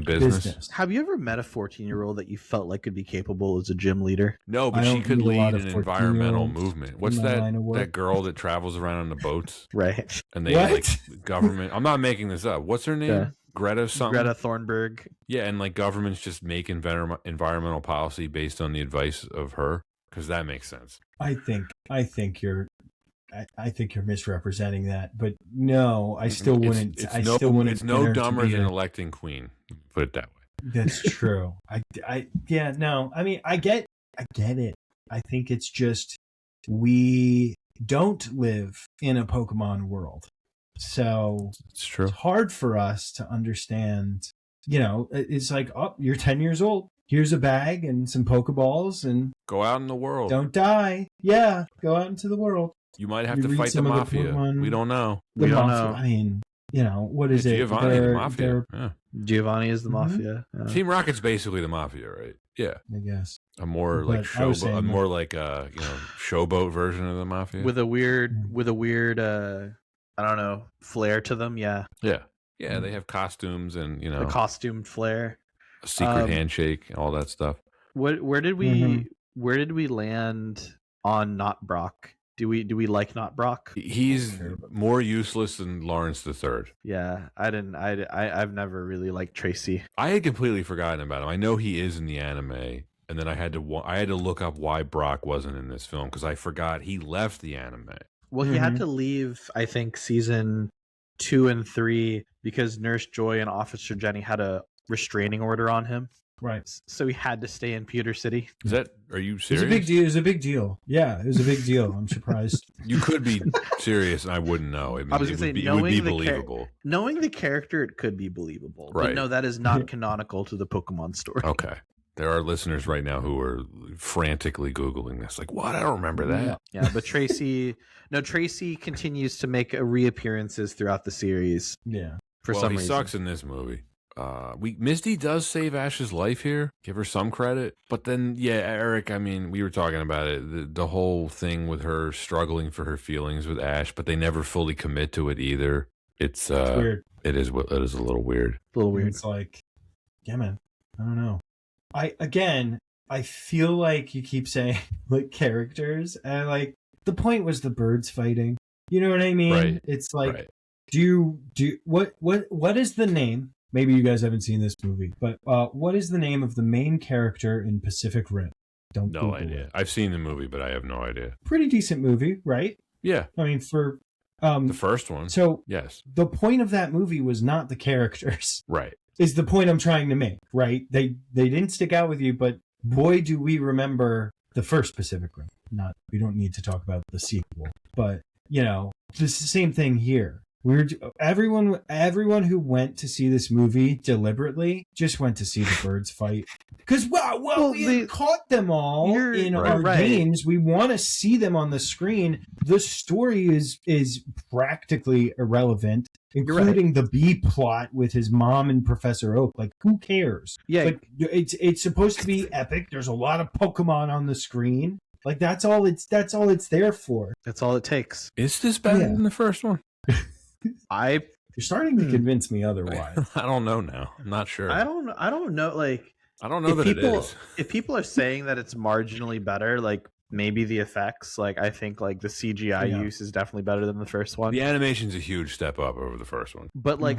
business. Have you ever met a 14-year-old that you felt like could be capable as a gym leader? No, but I she don't could meet a lot lead of an environmental 14-year-olds movement. What's in my line of work. that girl that travels around on the boats? Right. And they What? like government. I'm not making this up. What's her name? Yeah. Greta something. Greta Thunberg. Yeah, and like governments just make environmental policy based on the advice of her, because that makes sense. I think you're misrepresenting that, but no, I still wouldn't. It's no dumber than electing queen. Put it that way. That's true. Yeah, no. I mean, I get it. I think it's just we don't live in a Pokemon world, so It's true. it's hard for us to understand. You know, it's like, oh, you're 10 years old. Here's a bag and some Pokeballs, and Go out in the world. don't die. Yeah, go out into the world. You might have You to read fight the some of the mafia. Pokemon- We don't know. The We don't mafia. know. I mean, you know, what is it? Giovanni, the mafia. They're- Yeah. Giovanni is the Mhm. mafia. Team Rocket's basically the mafia, right? Yeah. I guess. A more But like I was showboat, saying a that- more like showboat version of the mafia. With a weird I don't know, flair to them. Yeah, yeah, they have costumes and a costumed flair. a secret handshake, all that stuff. Where did we Mhm. where did we land on Not Brock? Do we like Not Brock? He's more useless than Lawrence III. Yeah, I've never really liked Tracy. I had completely forgotten about him. I know he is in the anime, and then I had to look up why Brock wasn't in this film because I forgot he left the anime. Well, he had Mhm. to leave, I think, season 2 and 3 because Nurse Joy and Officer Jenny had a restraining order on him. Right. So he had to stay in Pewter City. Are you It was serious? a big deal. It was a big deal. Yeah, it was a big deal. I'm surprised. You could be serious, and I wouldn't know. I mean, I was gonna say, it would be knowing the believable. Knowing the character, it could be believable. But Right. no, that is not canonical to the Pokemon story. Okay. There are listeners right now who are frantically Googling this. Like, what? I don't remember that. Yeah, but Tracy continues to make reappearances throughout the series Yeah. for Well, some he reason. sucks in this movie. Misty does save Ash's life here. Give her some credit. But then, yeah, Eric, I mean, we were talking about it. The whole thing with her struggling for her feelings with Ash, but they never fully commit to it either. It's Weird. It is a little weird. A little weird. It's like, yeah, man. I don't know. I feel like you keep saying like characters, and like the point was the birds fighting. You know what I mean? Right. It's like, Right. what is the name? Maybe you guys haven't seen this movie, but what is the name of the main character in Pacific Rim? Don't No Google idea. it. I've seen the movie, but I have no idea. Pretty decent movie, right? Yeah. I mean, for The first one. so Yes. the point of that movie was not the characters. Right. Is the point I'm trying to make, right? They didn't stick out with you, but boy, do we remember the first Pacific Rim. We don't need to talk about the sequel, but you know, it's the same thing here. Everyone who went to see this movie deliberately just went to see the birds fight because we had caught them all in our games. We want to see them on the screen. The story is practically irrelevant, including the B plot with his mom and Professor Oak. Like, who cares? Yeah, Like, it's supposed to be epic. There's a lot of Pokemon on the screen. Like, that's all it's there for. That's all it takes. Is this better than the first one? You're starting to convince me otherwise. I don't know now. I'm not sure. I don't know. Like, I don't know that it is. If people are saying that it's marginally better, like maybe the effects, like I think like the CGI use is definitely better than the first one. The animation's a huge step up over the first one. But like,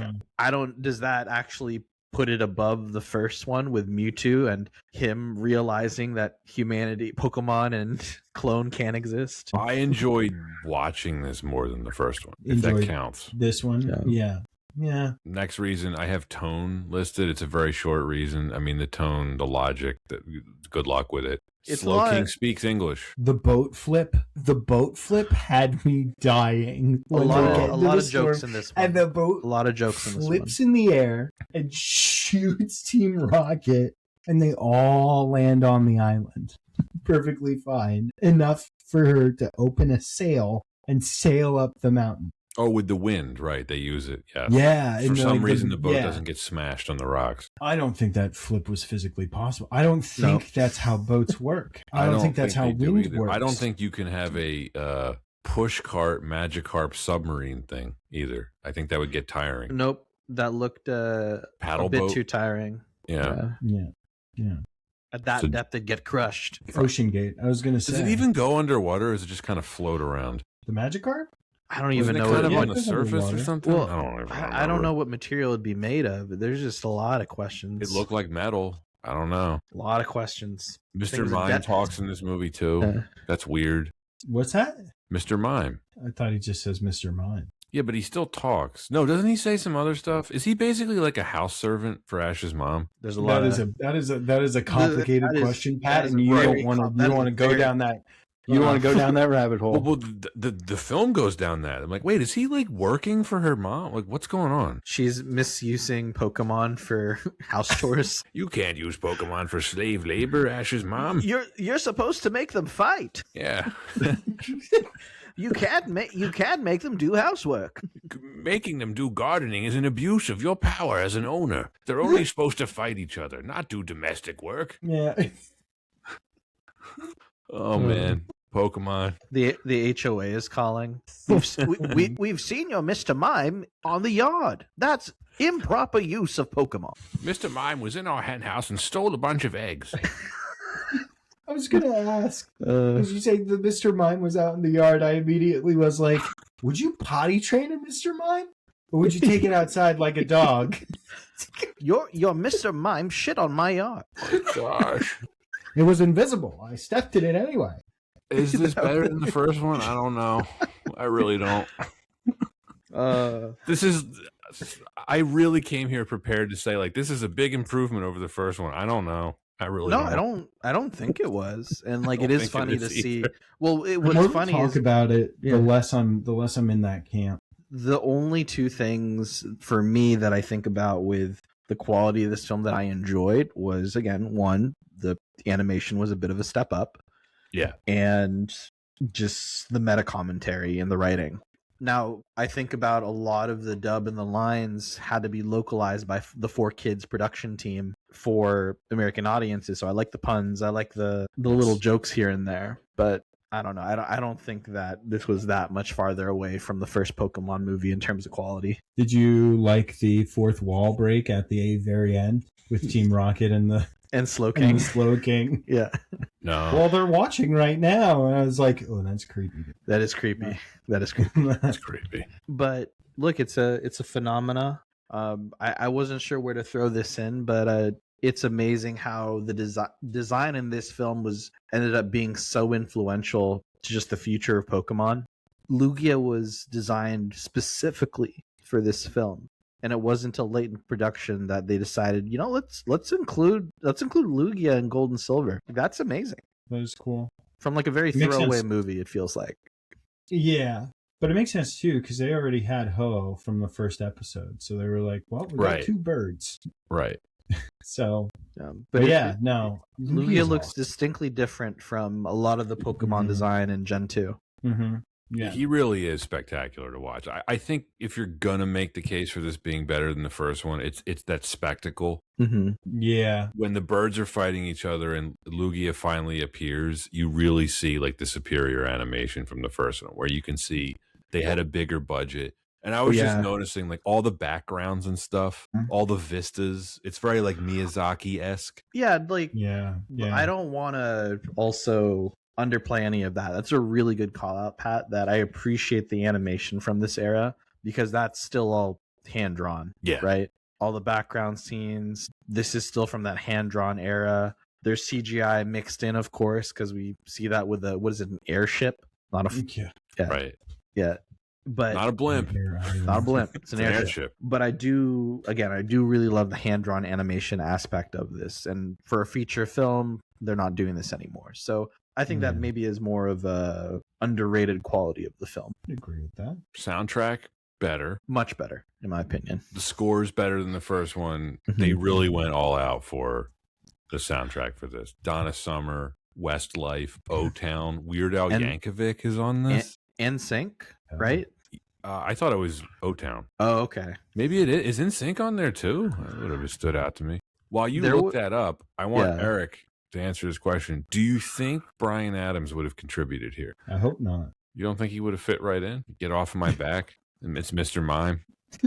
does that actually put it above the first one with Mewtwo and him realizing that Pokemon and clone can't exist? I enjoyed watching this more than the first one, if that counts. This one? Yeah. Next reason, I have tone listed. It's a very short reason. I mean, the tone, the logic, good luck with it. It's Slow King speaks English. The boat flip had me dying. A lot of jokes in this one. And the boat a lot of jokes in this one. flips in the air and shoots Team Rocket, and they all land on the island. Perfectly fine. Enough for her to open a sail and sail up the mountain. Oh, with the wind, right? They use it. Yes. Yeah. For some reason, the boat doesn't get smashed on the rocks. I don't think that flip was physically possible. I don't think that's how boats work. I don't think that's how wind works. I don't think you can have a push cart Magikarp submarine thing either. I think that would get tiring. Nope. That looked a bit too tiring. Yeah. At that depth, it'd get crushed. Ocean Gate. I was going to say. Does it even go underwater, or does it just kind of float around? The Magikarp? I don't even know. Kind of on the surface or something? Well, I don't know what material it'd be made of. But there's just a lot of questions. It looked like metal. I don't know. A lot of questions. Mr. Mime talks in this movie too. That's weird. What's that? Mr. Mime. I thought he just says Mr. Mime. Yeah, but he still talks. No, doesn't he say some other stuff? Is he basically like a house servant for Ash's mom? There's a lot. That is a complicated question, Pat, and you don't want to go down that. You don't want to go down that rabbit hole. Well, the film goes down that. I'm like, wait, is he like working for her mom? Like, what's going on? She's misusing Pokemon for house chores. You can't use Pokemon for slave labor, Ash's mom. You're supposed to make them fight. Yeah. You can't make them do housework. Making them do gardening is an abuse of your power as an owner. They're only supposed to fight each other, not do domestic work. Yeah. Oh man, Pokemon. The HOA is calling. We've seen your Mr. Mime on the yard. That's improper use of Pokemon. Mr. Mime was in our hen house and stole a bunch of eggs. I was going to ask, as you say the Mr. Mime was out in the yard, I immediately was like, would you potty train a Mr. Mime? Or would you take it outside like a dog? Your Mr. Mime shit on my yard. Oh, gosh. It was invisible. I stepped in it anyway. Is this better than the first one? I don't know. I really don't. I really came here prepared to say, like, this is a big improvement over the first one. I don't know. I really don't. I don't think it was. And like it is funny to see. Well, what's funny is about it. Yeah. The less I'm in that camp. The only two things for me that I think about with the quality of this film that I enjoyed was, again, one, the animation was a bit of a step up. Yeah. And just the meta commentary and the writing. Now, I think about a lot of the dub and the lines had to be localized by the 4Kids production team for American audiences. So I like the puns. I like the little jokes here and there. But I don't know. I don't think that this was that much farther away from the first Pokemon movie in terms of quality. Did you like the fourth wall break at the very end with Team Rocket and Slow King? Slow King. Yeah. No. Well, they're watching right now, and I was like, "Oh, that's creepy." That is creepy. That is creepy. That's creepy. But look, it's a phenomena. I wasn't sure where to throw this in, but it's amazing how the design in this film ended up being so influential to just the future of Pokemon. Lugia was designed specifically for this film. And it wasn't until late in production that they decided, let's include Lugia in Gold and Silver. That's amazing. That is cool. From like a very throwaway movie, it feels like. Yeah, but it makes sense too because they already had Ho from the first episode, so they were like, "Well, we got two birds." Right. So, but yeah, no, Lugia looks distinctly different from a lot of the Pokemon design in Gen 2. Mm-hmm. Yeah, he really is spectacular to watch. I think if you're gonna make the case for this being better than the first one, it's that spectacle. Mm-hmm. Yeah, when the birds are fighting each other and Lugia finally appears, you really see like the superior animation from the first one, where you can see they had a bigger budget. And I was just noticing like all the backgrounds and stuff, all the vistas. It's very like Miyazaki-esque. Yeah, like yeah. I don't want to also underplay any of that. That's a really good call out, Pat, that I appreciate the animation from this era because that's still all hand drawn. Yeah. Right? All the background scenes. This is still from that hand drawn era. There's CGI mixed in, of course, because we see that with an airship? Not a Right. Yeah. But not a blimp. Not a blimp. It's an airship. But I do really love the hand drawn animation aspect of this. And for a feature film, they're not doing this anymore. So I think that maybe is more of a underrated quality of the film. I agree with that. Soundtrack, better. Much better, in my opinion. The score's better than the first one. They really went all out for the soundtrack for this. Donna Summer, Westlife, O-Town, Weird Al Yankovic is on this. NSYNC, right? I thought it was O-Town. Oh, okay. Maybe it is. Is NSYNC on there too? That would have stood out to me. While you look that up, I want Eric to answer this question. Do you think Bryan Adams would have contributed here? I hope not. You don't think he would have fit right in? Get off of my back. It's Mr. Mime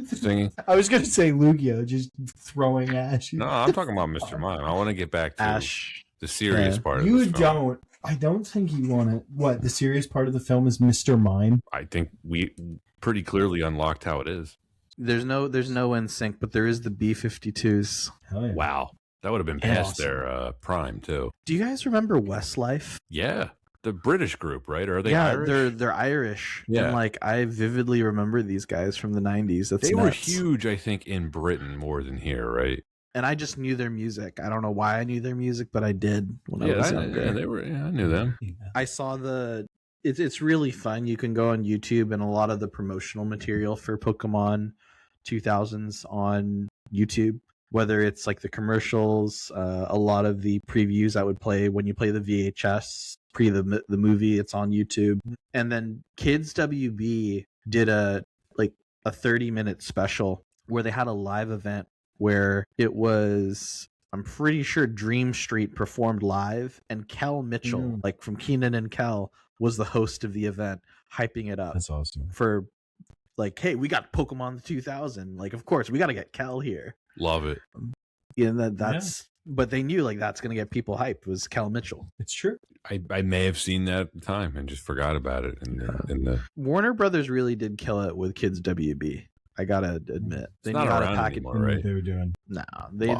singing. I was going to say Lugia, just throwing Ash. No, I'm talking about Mr. Mime. I want to get back to Ash. The serious part of you this film. don't. I don't think you want to. What, the serious part of the film is Mr. Mime? I think we pretty clearly unlocked how it is. There's no NSYNC, but there is the B-52s. Hell yeah. Wow. That would have been past their prime, too. Do you guys remember Westlife? Yeah. The British group, right? Or are they Irish? They're Irish. Yeah. And like I vividly remember these guys from the 90s. That's They were nuts. huge, I think, in Britain more than here, right? And I just knew their music. I don't know why I knew their music, but I did when I was younger. I knew them. I saw it's really fun. You can go on YouTube, and a lot of the promotional material for Pokemon 2000s on YouTube, whether it's like the commercials, a lot of the previews I would play when you play the VHS pre the movie, it's on YouTube. And then Kids WB did a 30-minute special where they had a live event where it was, I'm pretty sure Dream Street performed live, and Kel Mitchell, like from Kenan and Kel, was the host of the event, hyping it up. That's awesome. For like, hey, we got Pokemon 2000. Like, of course, we got to get Kel here. Love it. Yeah, but they knew like that's going to get people hyped, was Kel Mitchell. It's true. I may have seen that at the time and just forgot about it. Warner Brothers really did kill it with Kids WB. I gotta admit, they knew how to package anymore, right? They were doing. No, they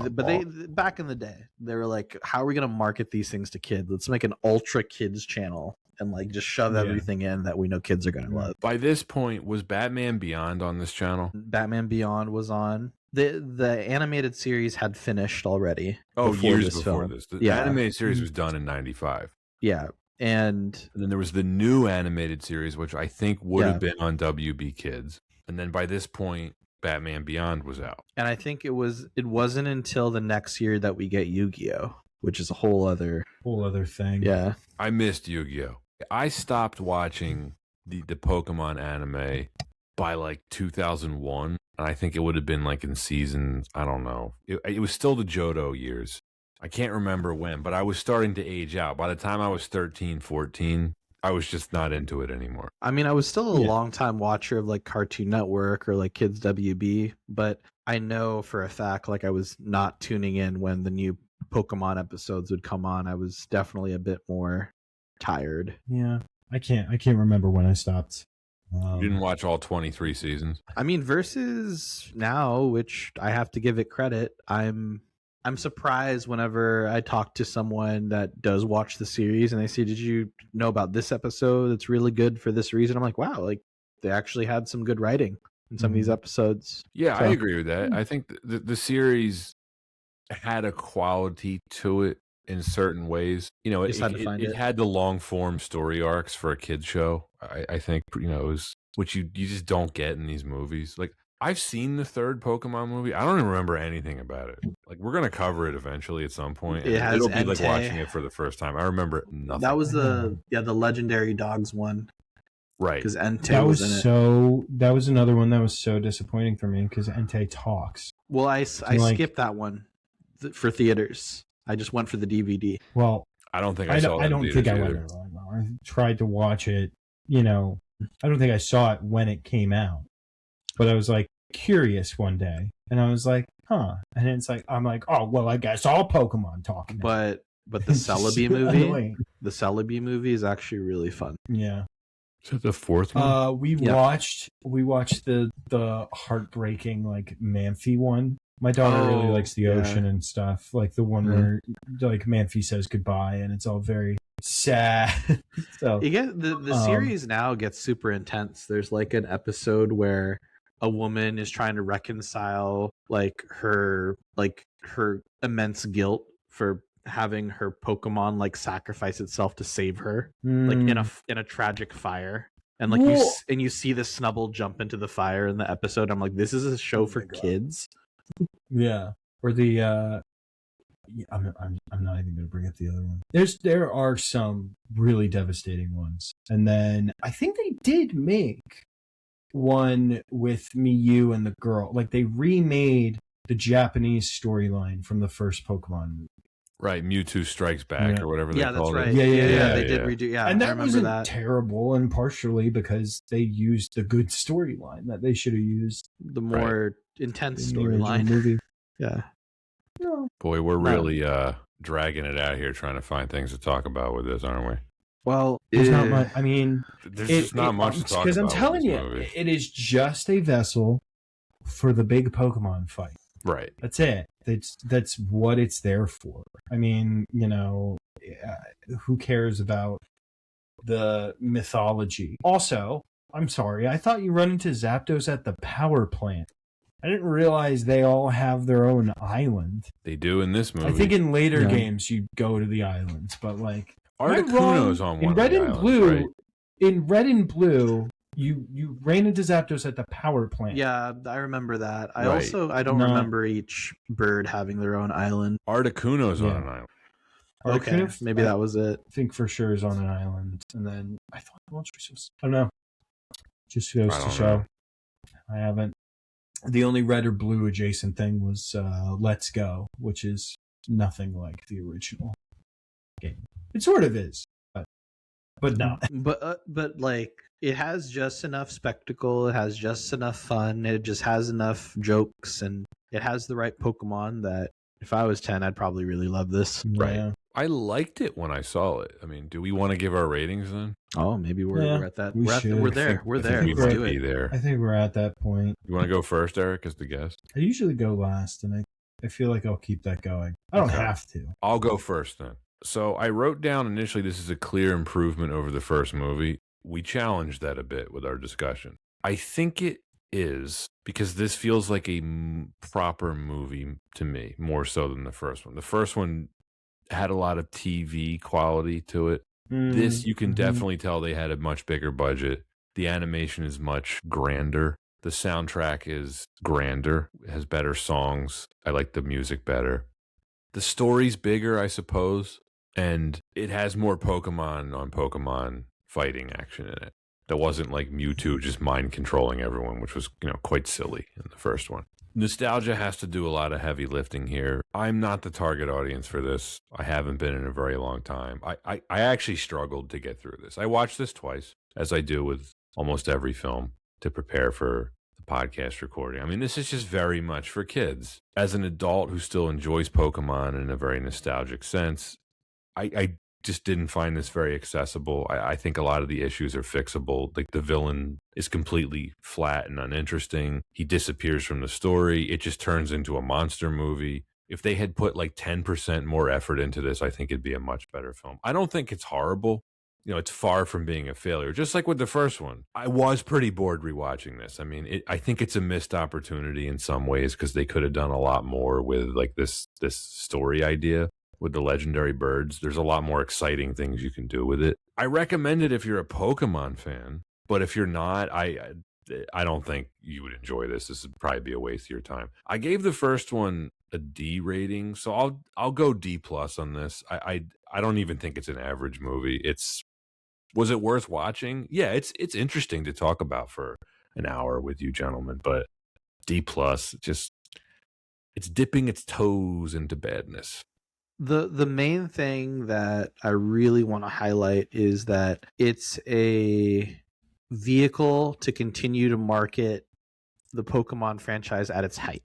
back in the day, they were like, "How are we gonna market these things to kids? Let's make an ultra kids channel and like just shove everything in that we know kids are gonna love." This point, was Batman Beyond on this channel? Batman Beyond was on. The animated series had finished already. Years before this. The animated series was done in 95. Yeah. And then there was the new animated series, which I think would have been on WB Kids. And then by this point, Batman Beyond was out. And I think it wasn't until the next year that we get Yu-Gi-Oh, which is a whole other thing. Yeah. I missed Yu-Gi-Oh. I stopped watching the Pokemon anime by like 2001. And I think it would have been like in season, I don't know. It was still the Johto years. I can't remember when, but I was starting to age out. By the time I was 13, 14, I was just not into it anymore. I mean, I was still a long time watcher of like Cartoon Network or like Kids WB, but I know for a fact like I was not tuning in when the new Pokemon episodes would come on. I was definitely a bit more tired. Yeah, I can't remember when I stopped. You didn't watch all 23 seasons? I mean, versus now, which I have to give it credit, I'm surprised whenever I talk to someone that does watch the series and they say, "Did you know about this episode? It's really good for this reason." I'm like, wow, like they actually had some good writing in some of these episodes. Yeah, I agree with that. I think the series had a quality to it in certain ways. You know, it had the long form story arcs for a kid's show. I think, you know, it was, which you just don't get in these movies. Like, I've seen the third Pokemon movie. I don't even remember anything about it. Like, we're going to cover it eventually at some point. It'll be like watching it for the first time. I remember nothing. That was the Legendary Dogs one. Right. Because Entei was in it. That was another one that was so disappointing for me because Entei talks. Well, I skipped that one for theaters. I just went for the DVD. Well, I don't think I saw it. I don't think I went. I tried to watch it. You know, I don't think I saw it when it came out, but I was like curious one day, and I was like, huh. And it's like I'm like, oh well, I guess all Pokemon talk now. But the Celebi movie, the Celebi movie is actually really fun. Yeah. Is that the fourth one? We watched the heartbreaking like Manphy one. My daughter really likes the ocean and stuff, like the one where like Manphy says goodbye, and it's all very sad. So you get the series now gets super intense. There's like an episode where a woman is trying to reconcile like her immense guilt for having her Pokemon like sacrifice itself to save her, like in a tragic fire. And like you see the Snubble jump into the fire in the episode. I'm like, this is a show for kids. Yeah. Or the I'm not even going to bring up the other one. There are some really devastating ones, and then I think they did make one with Miyu and the girl. Like they remade the Japanese storyline from the first Pokemon movie. Right, Mewtwo Strikes Back or whatever they called right. it. Yeah, they did redo. Yeah, and that I remember wasn't that. terrible, and partially because they used the good storyline that they should have used. The more intense storyline movie. Yeah. No. Boy, we're really dragging it out here trying to find things to talk about with this, aren't we? Well, there's not much. I mean, there's just not much to talk about. Because I'm telling you, it is just a vessel for the big Pokemon fight. Right. That's it. That's what it's there for. I mean, you know, who cares about the mythology? Also, I'm sorry, I thought you run into Zapdos at the power plant. I didn't realize they all have their own island. They do in this movie. I think in later games you go to the islands, but like Articuno's on one in Red of the and islands, Blue. right? In Red and Blue, you ran into Zapdos at the power plant. Yeah, I remember that. I don't remember each bird having their own island. Articuno's on an island. Okay, maybe that was it. I think for sure is on an island, and then I thought Moltres was. I don't know. Just goes to show. I haven't. The only red or blue adjacent thing was Let's Go, which is nothing like the original game. It sort of is, but not. But like it has just enough spectacle. It has just enough fun. It just has enough jokes, and it has the right Pokemon that if I was 10, I'd probably really love this. Right. Yeah. I liked it when I saw it. I mean, do we want to give our ratings then? Oh, maybe we're at that. We're there. We're there. We might be there. I think we're at that point. You want to go first, Eric, as the guest? I usually go last, and I feel like I'll keep that going. I don't have to. I'll go first then. So I wrote down initially this is a clear improvement over the first movie. We challenged that a bit with our discussion. I think it is because this feels like a proper movie to me, more so than the first one. The first one had a lot of TV quality to it. This, you can definitely tell they had a much bigger budget. The animation is much grander. The soundtrack is grander, it has better songs. I like the music better. The story's bigger, I suppose, and it has more Pokemon on Pokemon fighting action in it. That wasn't like Mewtwo just mind controlling everyone, which was, quite silly in the first one. Nostalgia has to do a lot of heavy lifting here. I'm not the target audience for this. I haven't been in a very long time. I actually struggled to get through this. I watched this twice, as I do with almost every film, to prepare for the podcast recording. I mean, this is just very much for kids. As an adult who still enjoys Pokemon in a very nostalgic sense, I just didn't find this very accessible. I think a lot of the issues are fixable. Like the villain is completely flat and uninteresting. He disappears from the story. It just turns into a monster movie. If they had put like 10% more effort into this, I think it'd be a much better film. I don't think it's horrible. It's far from being a failure. Just like with the first one, I was pretty bored rewatching this. I mean, I think it's a missed opportunity in some ways because they could have done a lot more with like this story idea. With the legendary birds, there's a lot more exciting things you can do with it. I recommend it if you're a Pokemon fan, but if you're not, I don't think you would enjoy this. This would probably be a waste of your time. I gave the first one a D rating, so I'll go D plus on this. I don't even think it's an average movie. Was it worth watching? Yeah, it's interesting to talk about for an hour with you gentlemen, but D plus, just it's dipping its toes into badness. The main thing that I really want to highlight is that it's a vehicle to continue to market the Pokemon franchise at its height.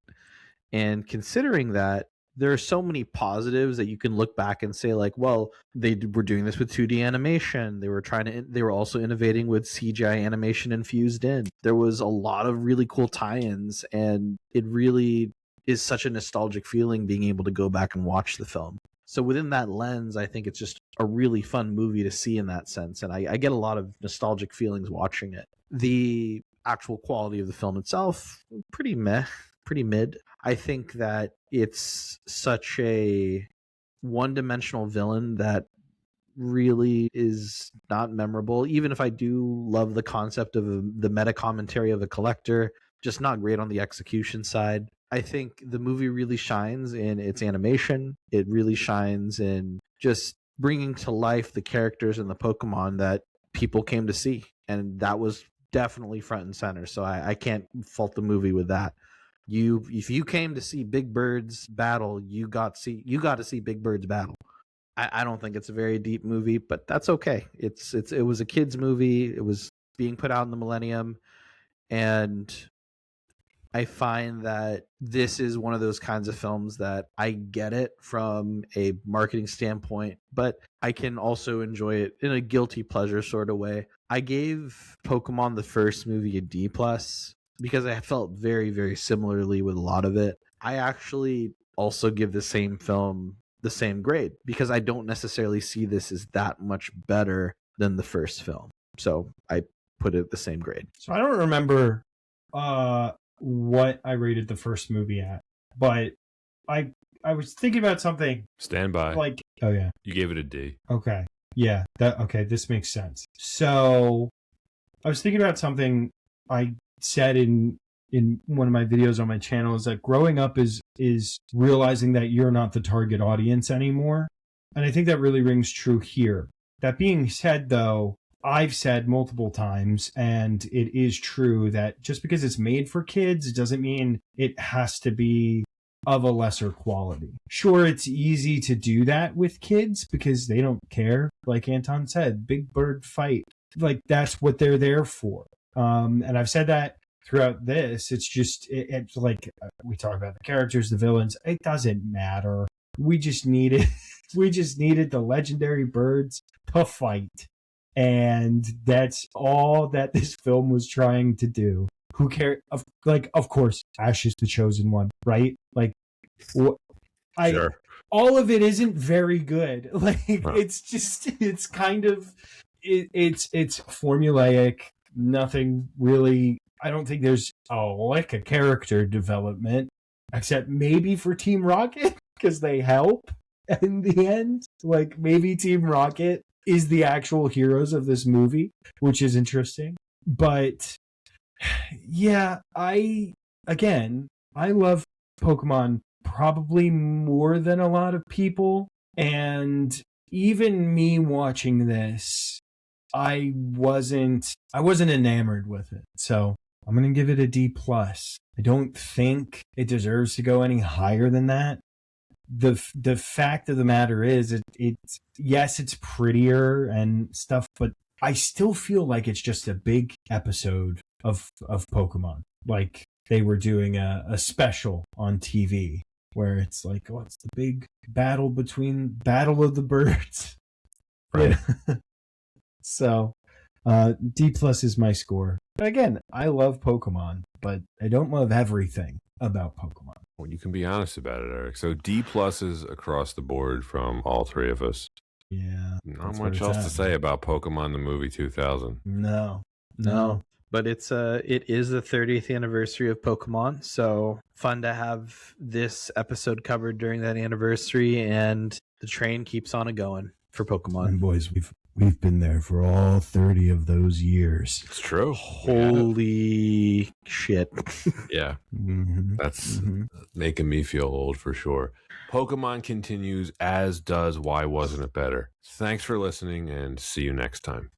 And considering that, there are so many positives that you can look back and say, like, well, they were doing this with 2D animation. They were also innovating with CGI animation infused in. There was a lot of really cool tie-ins, and it really is such a nostalgic feeling being able to go back and watch the film. So within that lens, I think it's just a really fun movie to see in that sense. And I get a lot of nostalgic feelings watching it. The actual quality of the film itself, pretty mid. I think that it's such a one-dimensional villain that really is not memorable. Even if I do love the concept of the meta commentary of a collector, just not great on the execution side. I think the movie really shines in its animation. It really shines in just bringing to life the characters and the Pokemon that people came to see. And that was definitely front and center. So I can't fault the movie with that. If you came to see Big Bird's battle, you got to see Big Bird's battle. I don't think it's a very deep movie, but that's okay. It was a kids movie. It was being put out in the millennium, and I find that this is one of those kinds of films that I get it from a marketing standpoint, but I can also enjoy it in a guilty pleasure sort of way. I gave Pokemon the first movie a D+ because I felt very, very similarly with a lot of it. I actually also give the same film the same grade because I don't necessarily see this as that much better than the first film. So I put it the same grade. So I don't remember what I rated the first movie at, but I was thinking about something. Stand by. Like, oh yeah, you gave it a D. Okay, yeah, this makes sense. So I was thinking about something I said in one of my videos on my channel, is that growing up is realizing that you're not the target audience anymore. And I think that really rings true here. That being said, though, I've said multiple times, and it is true, that just because it's made for kids, it doesn't mean it has to be of a lesser quality. Sure, it's easy to do that with kids because they don't care. Like Anton said, Big Bird fight. Like, that's what they're there for. And I've said that throughout this. It's just, it's like, we talk about the characters, the villains. It doesn't matter. We just needed the legendary birds to fight. And that's all that this film was trying to do. Who cares? Of course, Ash is the chosen one, right? Like, Sure. All of it isn't very good. Like, it's kind of, it's formulaic. Nothing really. I don't think there's a character development, except maybe for Team Rocket, because they help in the end. Like, maybe Team Rocket is the actual heroes of this movie, which is interesting. But yeah, I love Pokemon probably more than a lot of people. And even me watching this, I wasn't enamored with it. So I'm going to give it a D+. I don't think it deserves to go any higher than that. The fact of the matter is, it's prettier and stuff, but I still feel like it's just a big episode of Pokemon. Like they were doing a special on TV where it's like, oh, it's the big battle of the birds. Right. So D+ is my score. But again, I love Pokemon, but I don't love everything about Pokemon. Well, you can be honest about it, Eric. So D+ across the board from all three of us. Yeah. Not much else to say about Pokemon the Movie 2000. No. But it is the 30th anniversary of Pokemon, so fun to have this episode covered during that anniversary, and the train keeps on going for Pokemon. And boys, we've been there for all 30 of those years. It's true. Holy shit. Yeah. Mm-hmm. That's making me feel old for sure. Pokemon continues, as does Why Wasn't It Better? Thanks for listening, and see you next time.